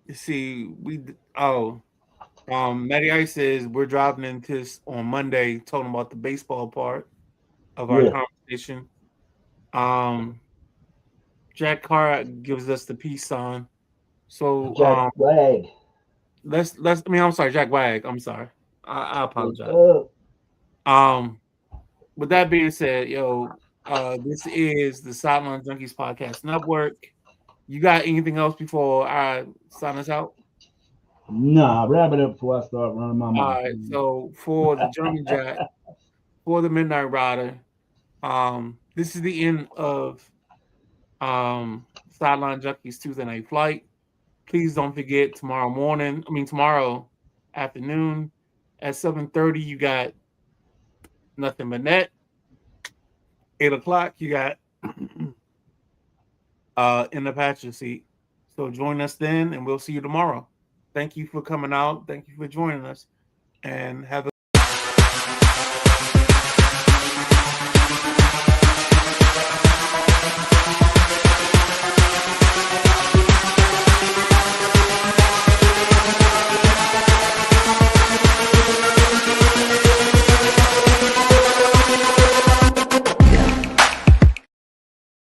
You see, Matty Ice says we're dropping into this on Monday, talking about the baseball part of our conversation. Jack Carr gives us the peace sign. So
Jack Wag.
I'm sorry, Jack Wag. I'm sorry. I apologize. With that being said, this is the Sideline Junkies Podcast Network. You got anything else before I sign us out?
Nah, wrap it up before I start running my mouth.
All right, so for the German Jack, for the Midnight Rider, this is the end of Sideline Junkies Tuesday Night Flight. Please don't forget tomorrow afternoon at 7:30, you got Nothing But Net. 8 o'clock, you got In the Passenger Seat. So join us then, and we'll see you tomorrow. Thank you for coming out. Thank you for joining us, and have a